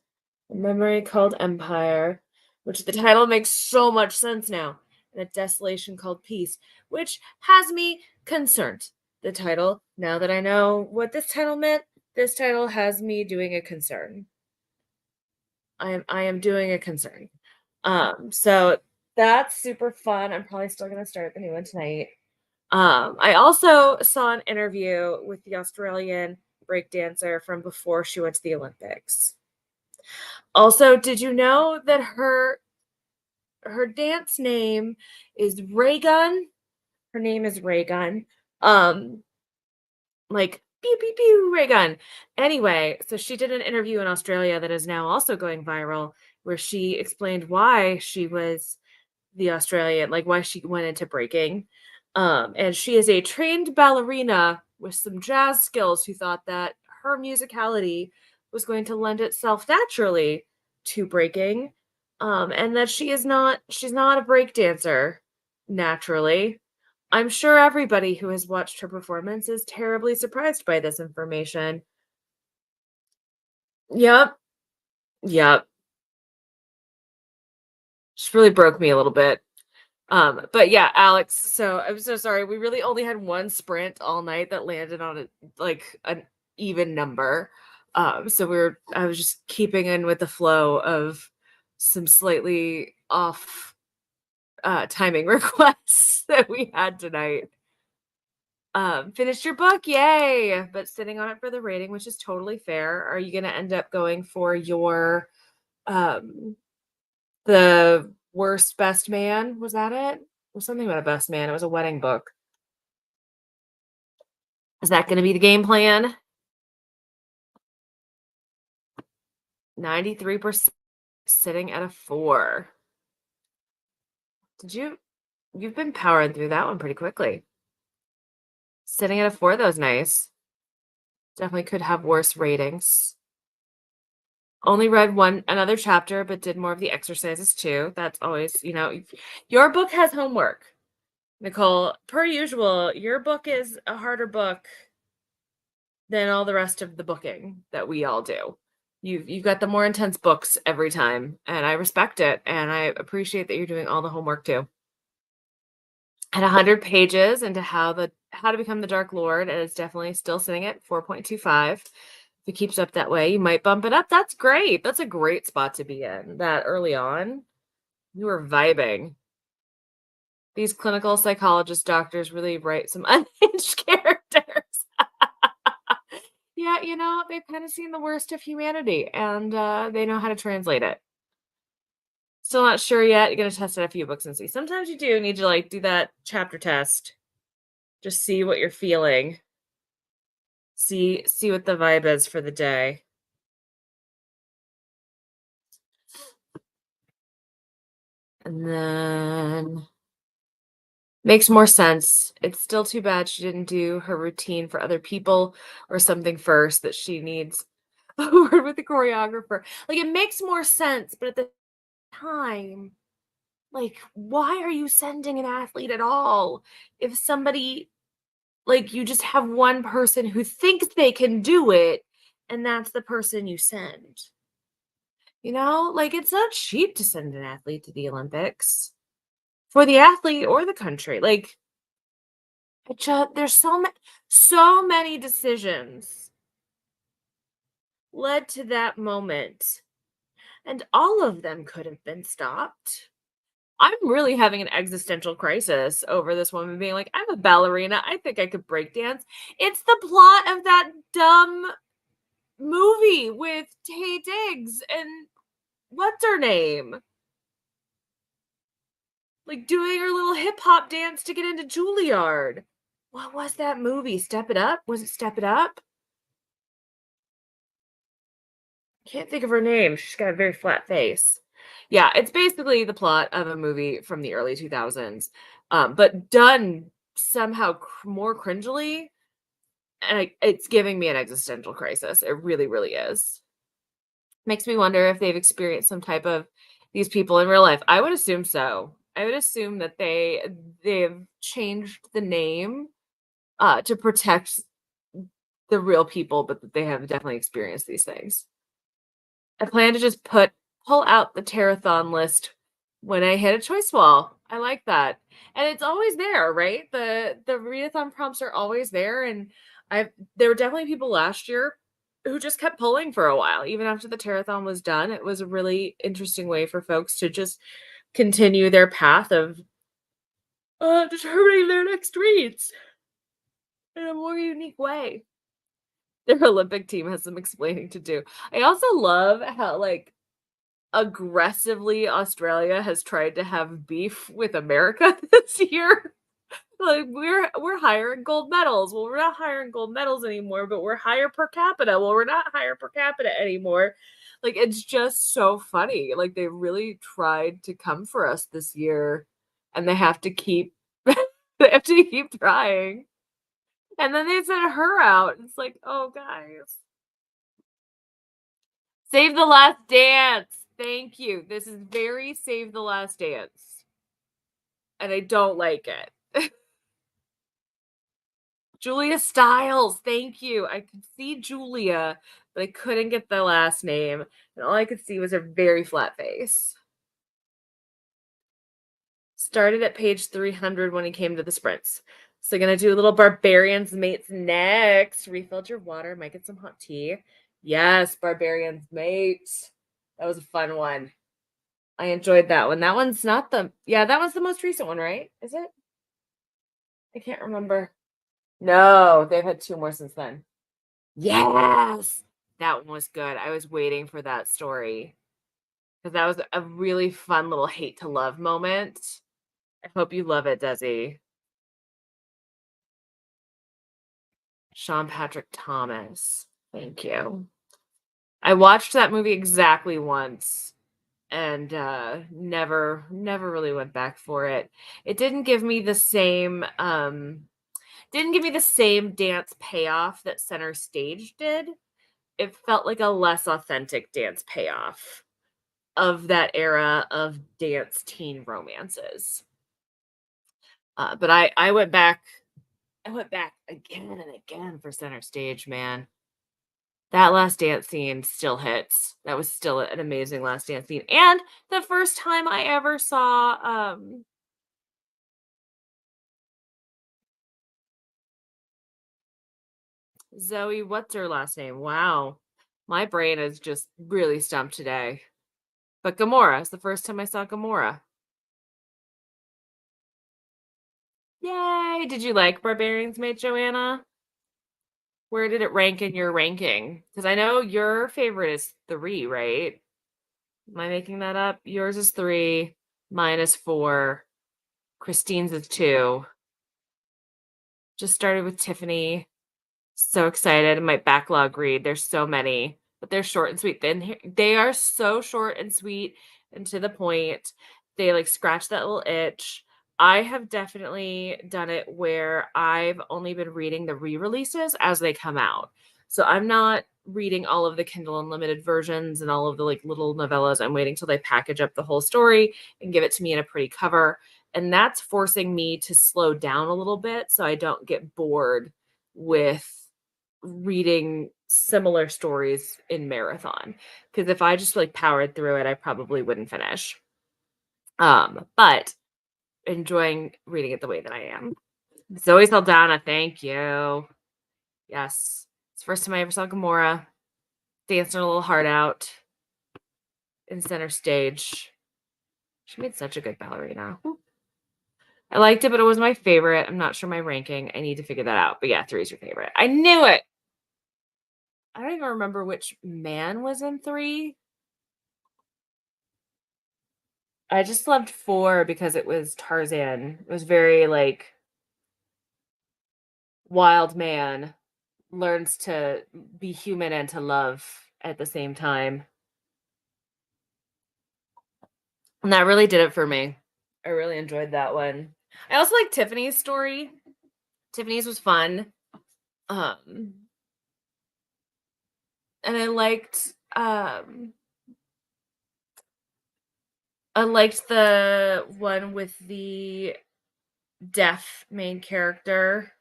A memory called Empire, which the title makes so much sense now. And a desolation called Peace, which has me concerned. The title, now that I know what this title meant, this title has me doing a concern. I am doing a concern. So that's super fun. I'm probably still gonna start the new one tonight. I also saw an interview with the Australian breakdancer from before she went to the Olympics. Also, did you know that her dance name is Raygun? Her name is Raygun. Like pew pew pew Raygun. Anyway, so she did an interview in Australia that is now also going viral, where she explained why she was the Australian, like why she went into breaking. And she is a trained ballerina with some jazz skills who thought that her musicality was going to lend itself naturally to breaking. And that she's not a break dancer naturally. I'm sure everybody who has watched her performance is terribly surprised by this information. Yep. Yep. Just really broke me a little bit. But yeah, Alex, so I'm so sorry. We really only had one sprint all night that landed on an even number. So I was just keeping in with the flow of some slightly off timing requests that we had tonight. Finished your book, yay! But sitting on it for the rating, which is totally fair. Are you gonna end up going for your the worst best man? Was that it? It was something about a best man. It was a wedding book. Is that gonna be the game plan? 93% sitting at a 4. You've been powering through that one pretty quickly. Sitting at a 4, that was nice. Definitely could have worse ratings. Only read another chapter, but did more of the exercises too. That's always, your book has homework. Nicole, per usual, your book is a harder book than all the rest of the booking that we all do. You've got the more intense books every time, and I respect it, and I appreciate that you're doing all the homework too. At 100 pages into how to become the Dark Lord, and it's definitely still sitting at 4.25. If it keeps up that way, you might bump it up. That's great. That's a great spot to be in that early on. You were vibing. These clinical psychologist doctors really write some unhinged characters. Yeah, they've kind of seen the worst of humanity, and they know how to translate it. Still not sure yet. You're going to test out a few books and see. Sometimes you do need to do that chapter test. Just see what you're feeling. See what the vibe is for the day. And then makes more sense. It's still too bad she didn't do her routine for other people or something first, that she needs a word with the choreographer. It makes more sense, but at the time, why are you sending an athlete at all? If somebody, you just have one person who thinks they can do it, and that's the person you send. It's not cheap to send an athlete to the Olympics. for the athlete or the country. Like, there's so many decisions led to that moment, and all of them could have been stopped. I'm really having an existential crisis over this woman being like, I'm a ballerina. I think I could break dance. It's the plot of that dumb movie with Tay Diggs and what's her name? Like doing her little hip hop dance to get into Juilliard. What was that movie? Step It Up? Was it Step It Up? Can't think of her name. She's got a very flat face. Yeah, it's basically the plot of a movie from the early 2000s, but done somehow more cringily, and it's giving me an existential crisis. It really, really is. Makes me wonder if they've experienced some type of these people in real life. I would assume so. I would assume that they've changed the name to protect the real people, but that they have definitely experienced these things. I plan to just pull out the Terrathon list when I hit a choice wall. I like that. And it's always there, right? The readathon prompts are always there. And there were definitely people last year who just kept pulling for a while, even after the Terrathon was done. It was a really interesting way for folks to just continue their path of determining their next reads in a more unique way. Their Olympic team has some explaining to do. I also love how, like, aggressively Australia has tried to have beef with America this year. Like, we're hiring gold medals. Well, we're not hiring gold medals anymore, but we're higher per capita. Well, we're not higher per capita anymore. Like, it's just so funny. Like, they really tried to come for us this year, and they have to keep they have to keep trying. And then they sent her out. It's like, oh, guys. Save the Last Dance. Thank you. This is very Save the Last Dance. And I don't like it. Julia Stiles. Thank you. I could see Julia, but I couldn't get the last name. And all I could see was her very flat face. Started at page 300 when he came to the sprints. So gonna do a little Barbarians Mates next. Refilled your water. Might get some hot tea. Yes, Barbarians Mates. That was a fun one. I enjoyed that one. That one's not that was the most recent one, right? Is it? I can't remember. No, they've had 2 more since then. Yes! That one was good. I was waiting for that story. Because that was a really fun little hate to love moment. I hope you love it, Desi. Sean Patrick Thomas. Thank you. I watched that movie exactly once and never really went back for it. It didn't give me the same dance payoff that Center Stage did. It felt like a less authentic dance payoff of that era of dance teen romances. But I went back again and again for Center Stage, man. That Last Dance scene still hits. That was still an amazing Last Dance scene. And the first time I ever saw Zoe, what's her last name? Wow. My brain is just really stumped today. But Gamora is the first time I saw Gamora. Yay! Did you like Barbarians Mate, Joanna? Where did it rank in your ranking? Because I know your favorite is 3, right? Am I making that up? Yours is 3, mine is 4, Christine's is 2. Just started with Tiffany. So excited. My backlog read. There's so many, but they're short and sweet. Then they are so short and sweet and to the point. They like scratch that little itch. I have definitely done it where I've only been reading the re-releases as they come out. So I'm not reading all of the Kindle Unlimited versions and all of the like little novellas. I'm waiting till they package up the whole story and give it to me in a pretty cover. And that's forcing me to slow down a little bit so I don't get bored with reading similar stories in marathon. Because if I just like powered through it, I probably wouldn't finish. But enjoying reading it the way that I am. Zoe Saldana, thank you. Yes. It's the first time I ever saw Gamora dancing her little heart out in center stage. She made such a good ballerina. I liked it, but it was my favorite. I'm not sure my ranking. I need to figure that out. But yeah, 3 is your favorite. I knew it. I don't even remember which man was in 3. I just loved 4 because it was Tarzan. It was very like wild man learns to be human and to love at the same time. And that really did it for me. I really enjoyed that one. I also like Tiffany's story. Tiffany's was fun. And I liked the one with the deaf main character.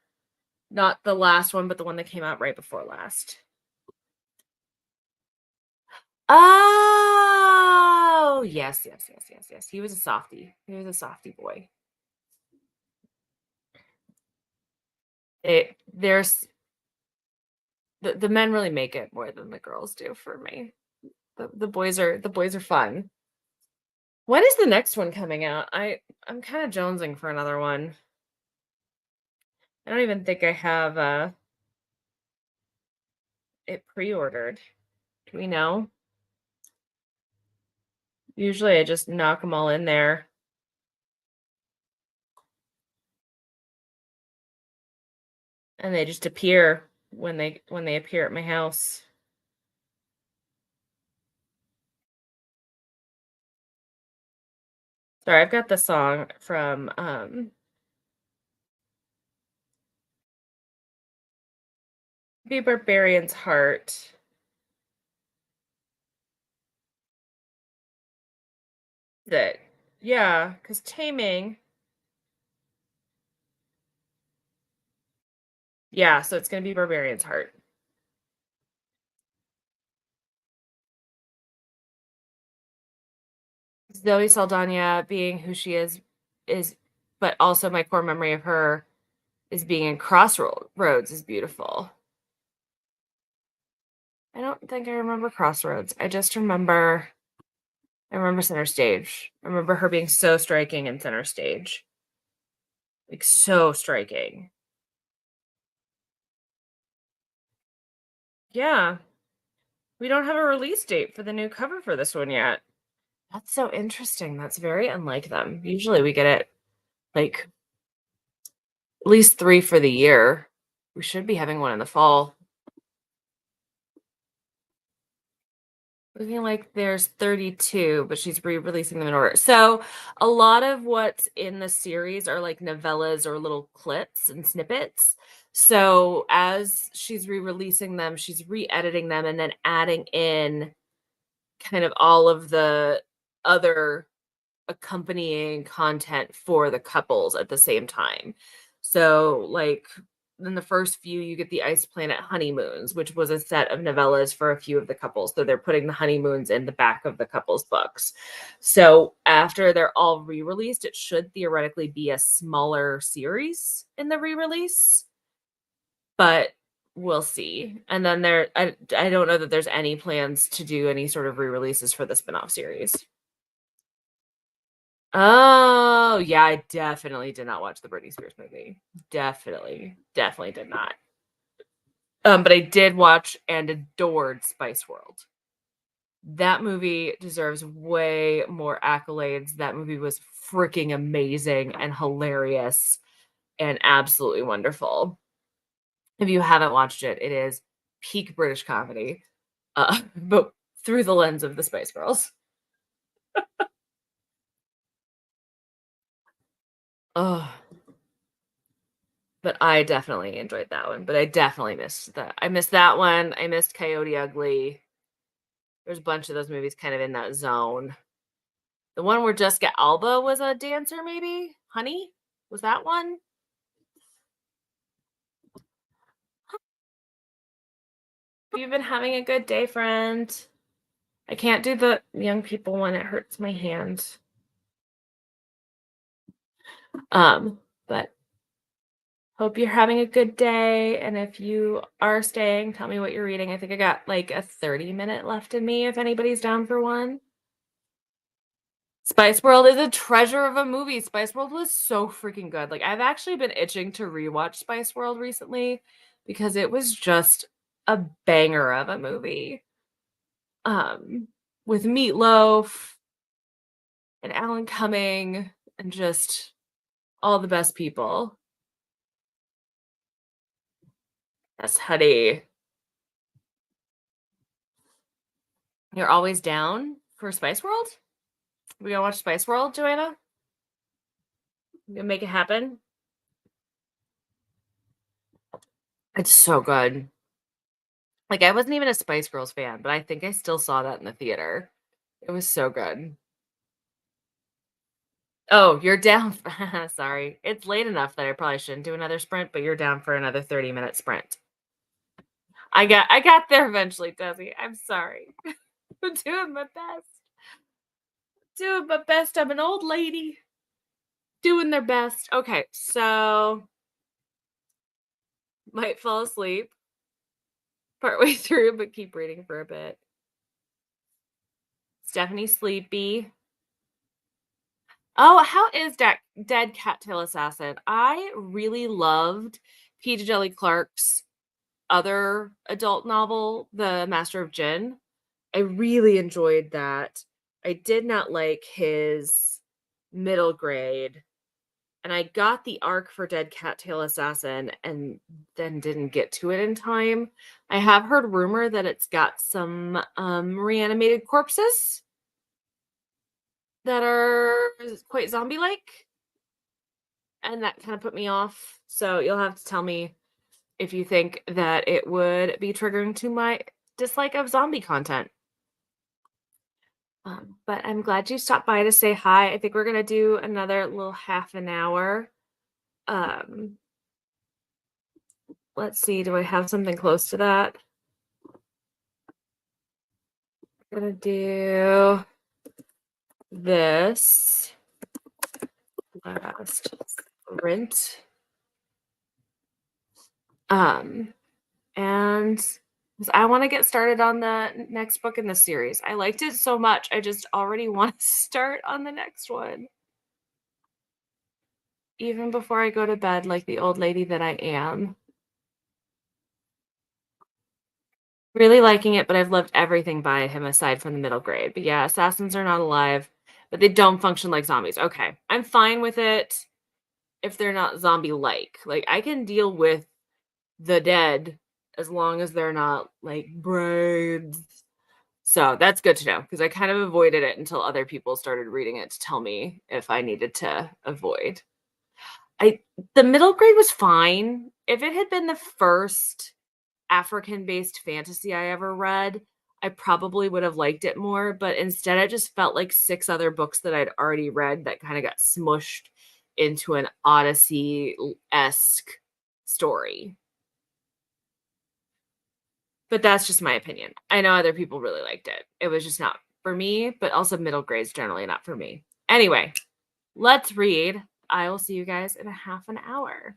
Not the last one, but the one that came out right before last. Oh, yes. He was a softie. He was a softie boy. There's the men really make it more than the girls do for me. The boys are fun. When is the next one coming out? I'm kind of jonesing for another one. I don't even think I have it pre-ordered. Do we know? Usually I just knock them all in there. And they just appear when they appear at my house. Sorry, I've got the song from Be Barbarian's Heart. That, yeah, because Taming. Yeah, so it's gonna be Barbarian's Heart. Zoe Saldana being who she is, but also my core memory of her is being in Crossroads is beautiful. I don't think I remember Crossroads. I remember Center Stage. I remember her being so striking in Center Stage. Like, so striking. Yeah. We don't have a release date for the new cover for this one yet. That's so interesting. That's very unlike them. Usually we get it like at least 3 for the year. We should be having one in the fall. Looking like there's 32, but she's re-releasing them in order. So a lot of what's in the series are like novellas or little clips and snippets. So as she's re-releasing them, she's re-editing them and then adding in kind of all of the other accompanying content for the couples at the same time. So like in the first few, you get the Ice Planet Honeymoons, which was a set of novellas for a few of the couples. So they're putting the honeymoons in the back of the couples' books. So after they're all re-released, it should theoretically be a smaller series in the re-release, but we'll see. And then I don't know that there's any plans to do any sort of re-releases for the spinoff series. Oh, yeah, I definitely did not watch the Britney Spears movie. Definitely did not. But I did watch and adored Spice World. That movie deserves way more accolades. That movie was freaking amazing and hilarious and absolutely wonderful. If you haven't watched it, it is peak British comedy, but through the lens of the Spice Girls. Oh, but I definitely enjoyed that one. But I definitely missed that. I missed that one. I missed Coyote Ugly. There's a bunch of those movies kind of in that zone. The one where Jessica Alba was a dancer, maybe? Honey? Was that one? Have you been having a good day, friend? I can't do the young people one. It hurts my hand. But hope you're having a good day. And if you are staying, tell me what you're reading. I think I got like a 30-minute left in me if anybody's down for one. Spice World is a treasure of a movie. Spice World was so freaking good. Like, I've actually been itching to rewatch Spice World recently because it was just a banger of a movie. With Meatloaf and Alan Cumming and just all the best people. Yes, Huddy. You're always down for Spice World? We gonna watch Spice World, Joanna? We gonna make it happen? It's so good. Like, I wasn't even a Spice Girls fan, but I think I still saw that in the theater. It was so good. Oh, you're down. Sorry. It's late enough that I probably shouldn't do another sprint, but you're down for another 30-minute sprint. I got there eventually, Desi. I'm sorry. I'm doing my best. Doing my best. I'm an old lady. Doing their best. Okay, so might fall asleep partway through, but keep reading for a bit. Stephanie sleepy. Oh, how is Dead Cattail Assassin? I really loved P. Djeli Clark's other adult novel, The Master of Jinn. I really enjoyed that. I did not like his middle grade. And I got the arc for Dead Cattail Assassin and then didn't get to it in time. I have heard rumor that it's got some reanimated corpses that are quite zombie-like. And that kind of put me off. So you'll have to tell me if you think that it would be triggering to my dislike of zombie content. But I'm glad you stopped by to say hi. I think we're going to do another little half an hour. Let's see. Do I have something close to that? I'm going to do this last sprint. And I want to get started on the next book in the series. I liked it so much. I just already want to start on the next one. Even before I go to bed, like the old lady that I am. Really liking it, but I've loved everything by him aside from the middle grade. But yeah, assassins are not alive, but they don't function like zombies. Okay, I'm fine with it if they're not zombie-like. Like, I can deal with the dead as long as they're not like braids. So that's good to know because I kind of avoided it until other people started reading it to tell me if I needed to avoid. The middle grade was fine. If it had been the first African-based fantasy I ever read, I probably would have liked it more, but instead it just felt like 6 other books that I'd already read that kind of got smushed into an Odyssey-esque story. But that's just my opinion. I know other people really liked it. It was just not for me, but also middle grade's generally not for me. Anyway, let's read. I will see you guys in a half an hour.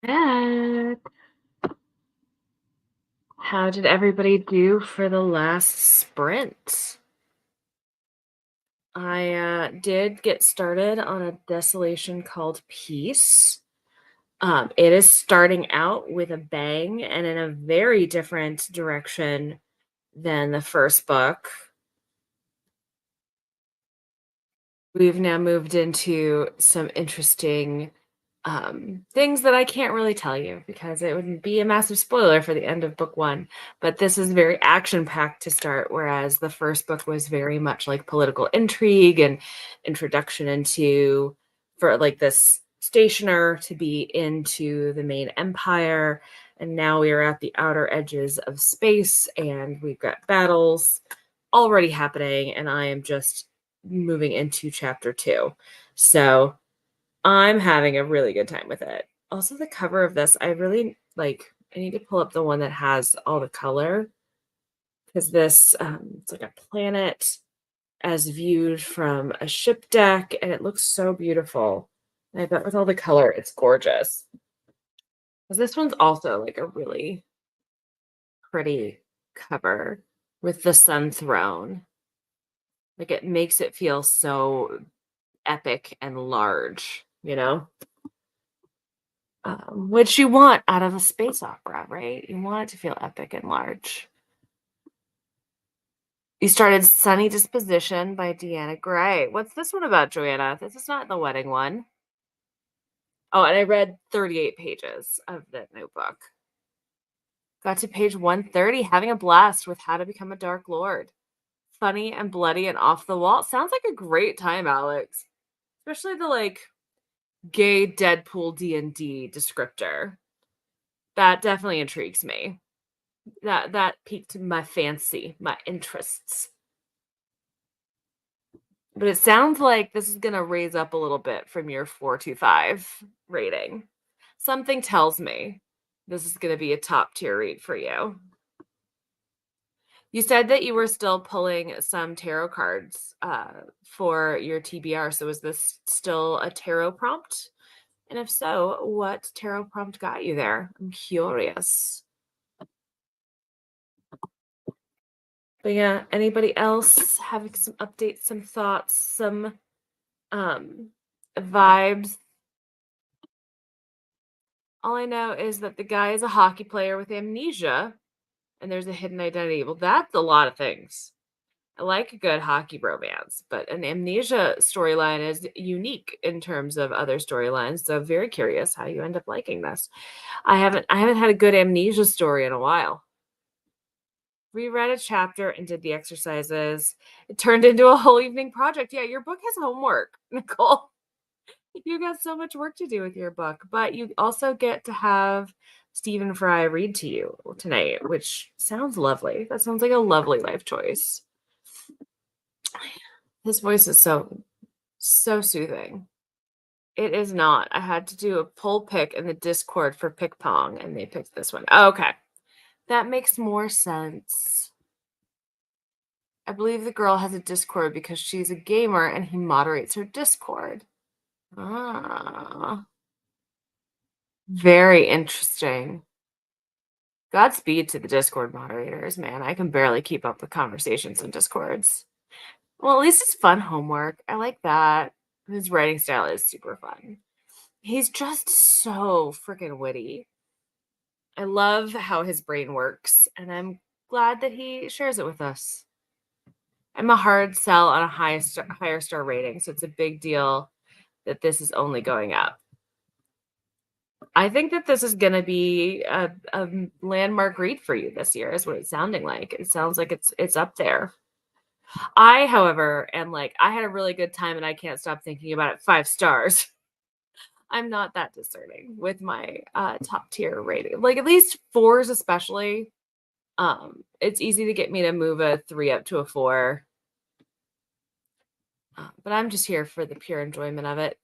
back. How did everybody do for the last sprint? I did get started on a desolation called Peace. It is starting out with a bang and in a very different direction than the first book. We've now moved into some interesting things that I can't really tell you because it would be a massive spoiler for the end of book one. But this is very action-packed to start, whereas the first book was very much like political intrigue and introduction into for like this stationer to be into the main empire. And now we are at the outer edges of space and we've got battles already happening, and I am just moving into chapter 2. So I'm having a really good time with it. Also, the cover of this, I really like. I need to pull up the one that has all the color because this, it's like a planet as viewed from a ship deck, and it looks so beautiful. And I bet with all the color, it's gorgeous. Because this one's also like a really pretty cover with the sun throne. Like it makes it feel so epic and large, you know? Which you want out of a space opera, right? You want it to feel epic and large. You started Sunny Disposition by Deanna Gray. What's this one about, Joanna? This is not the wedding one. Oh, and I read 38 pages of the notebook. Got to page 130, having a blast with How to Become a Dark Lord. Funny and bloody and off the wall. Sounds like a great time, Alex. Especially the like gay Deadpool D&D descriptor. That definitely intrigues me. That piqued my fancy, my interests. But it sounds like this is going to raise up a little bit from your 4.25 rating. Something tells me this is going to be a top tier read for you. You said that you were still pulling some tarot cards for your TBR. So is this still a tarot prompt? And if so, what tarot prompt got you there? I'm curious. But yeah, anybody else having some updates, some thoughts, some vibes? All I know is that the guy is a hockey player with amnesia and there's a hidden identity. Well, that's a lot of things. I like a good hockey romance, but an amnesia storyline is unique in terms of other storylines. So very curious how you end up liking this. I haven't had a good amnesia story in a while. Reread a chapter and did the exercises. It turned into a whole evening project. Yeah, your book has homework, Nicole. You got so much work to do with your book, but you also get to have Stephen Fry read to you tonight, which sounds lovely. That sounds like a lovely life choice. His voice is so soothing. It is not. I had to do a poll pick in the Discord for Pick Pong, and they picked this one. Oh, okay. That makes more sense. I believe the girl has a Discord because she's a gamer and he moderates her Discord. Ah. Very interesting. Godspeed to the Discord moderators, man. I can barely keep up with conversations in Discords. Well, at least it's fun homework. I like that. His writing style is super fun. He's just so freaking witty. I love how his brain works, and I'm glad that he shares it with us. I'm a hard sell on a higher star rating, so it's a big deal that this is only going up. I think that this is going to be a landmark read for you this year, is what it's sounding like. It sounds like it's up there. I, however, am like, I had a really good time and I can't stop thinking about it. 5 stars. I'm not that discerning with my top tier rating. Like at least 4s especially. It's easy to get me to move a 3 up to a 4. But I'm just here for the pure enjoyment of it.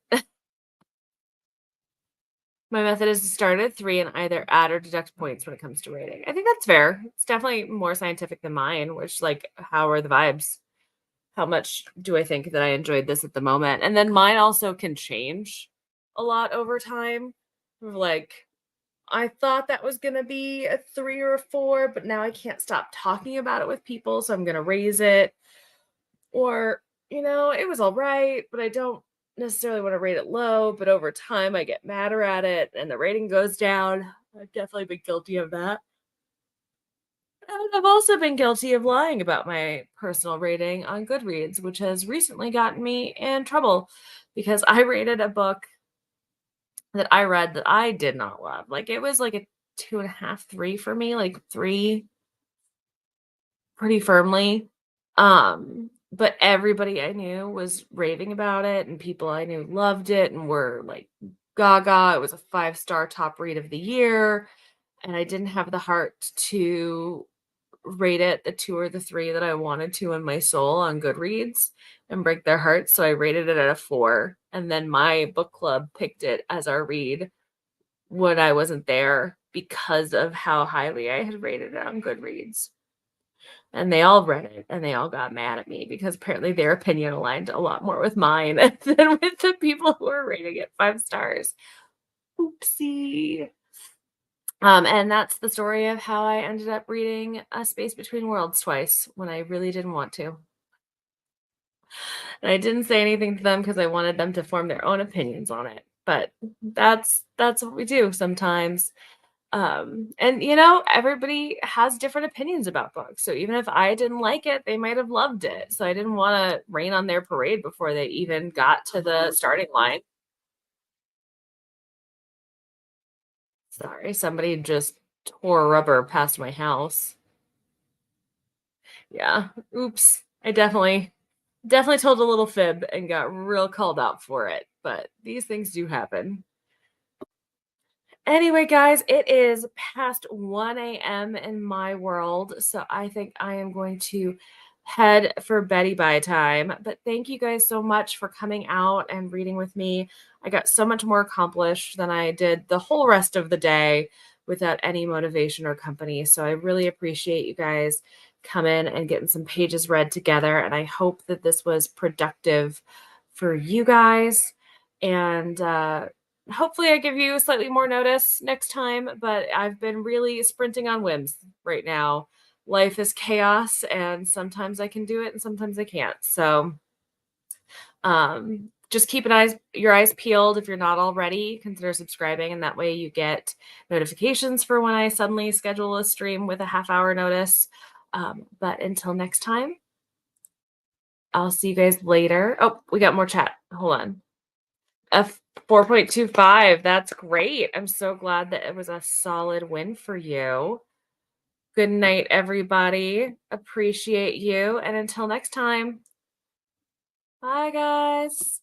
My method is to start at 3 and either add or deduct points when it comes to rating. I think that's fair. It's definitely more scientific than mine, which like, how are the vibes? How much do I think that I enjoyed this at the moment? And then mine also can change a lot over time. Like I thought that was going to be a 3 or a 4, but now I can't stop talking about it with people, so I'm going to raise it. Or, it was all right, but I don't necessarily want to rate it low, but over time I get madder at it and the rating goes down. I've definitely been guilty of that. And I've also been guilty of lying about my personal rating on Goodreads, which has recently gotten me in trouble because I rated a book that I read that I did not love. Like, it was like a 2.5, 3 for me, like 3 pretty firmly. But everybody I knew was raving about it, and people I knew loved it and were like gaga. It was a 5-star top read of the year, and I didn't have the heart to rate it the 2 or the 3 that I wanted to in my soul on Goodreads and break their hearts. So I rated it at a 4, and then my book club picked it as our read when I wasn't there because of how highly I had rated it on Goodreads. And they all read it and they all got mad at me because apparently their opinion aligned a lot more with mine than with the people who were rating it 5 stars. Oopsie. And that's the story of how I ended up reading A Space Between Worlds twice when I really didn't want to. And I didn't say anything to them because I wanted them to form their own opinions on it. But that's what we do sometimes. And everybody has different opinions about books. So even if I didn't like it, they might have loved it. So I didn't want to rain on their parade before they even got to the starting line. Sorry, somebody just tore rubber past my house. Yeah. Oops. I definitely told a little fib and got real called out for it. But these things do happen. Anyway, guys, it is past 1 a.m. in my world, so I think I am going to head for Betty Bye time. But thank you guys so much for coming out and reading with me. I got so much more accomplished than I did the whole rest of the day without any motivation or company. So I really appreciate you guys coming and getting some pages read together. And I hope that this was productive for you guys. And hopefully I give you slightly more notice next time, but I've been really sprinting on whims right now. Life is chaos, and sometimes I can do it and sometimes I can't. So just keep your eyes peeled. If you're not already, consider subscribing, and that way you get notifications for when I suddenly schedule a stream with a half-hour notice. But until next time, I'll see you guys later. Oh, we got more chat. Hold on. 4.25. That's great. I'm so glad that it was a solid win for you. Good night, everybody. Appreciate you. And until next time, bye, guys.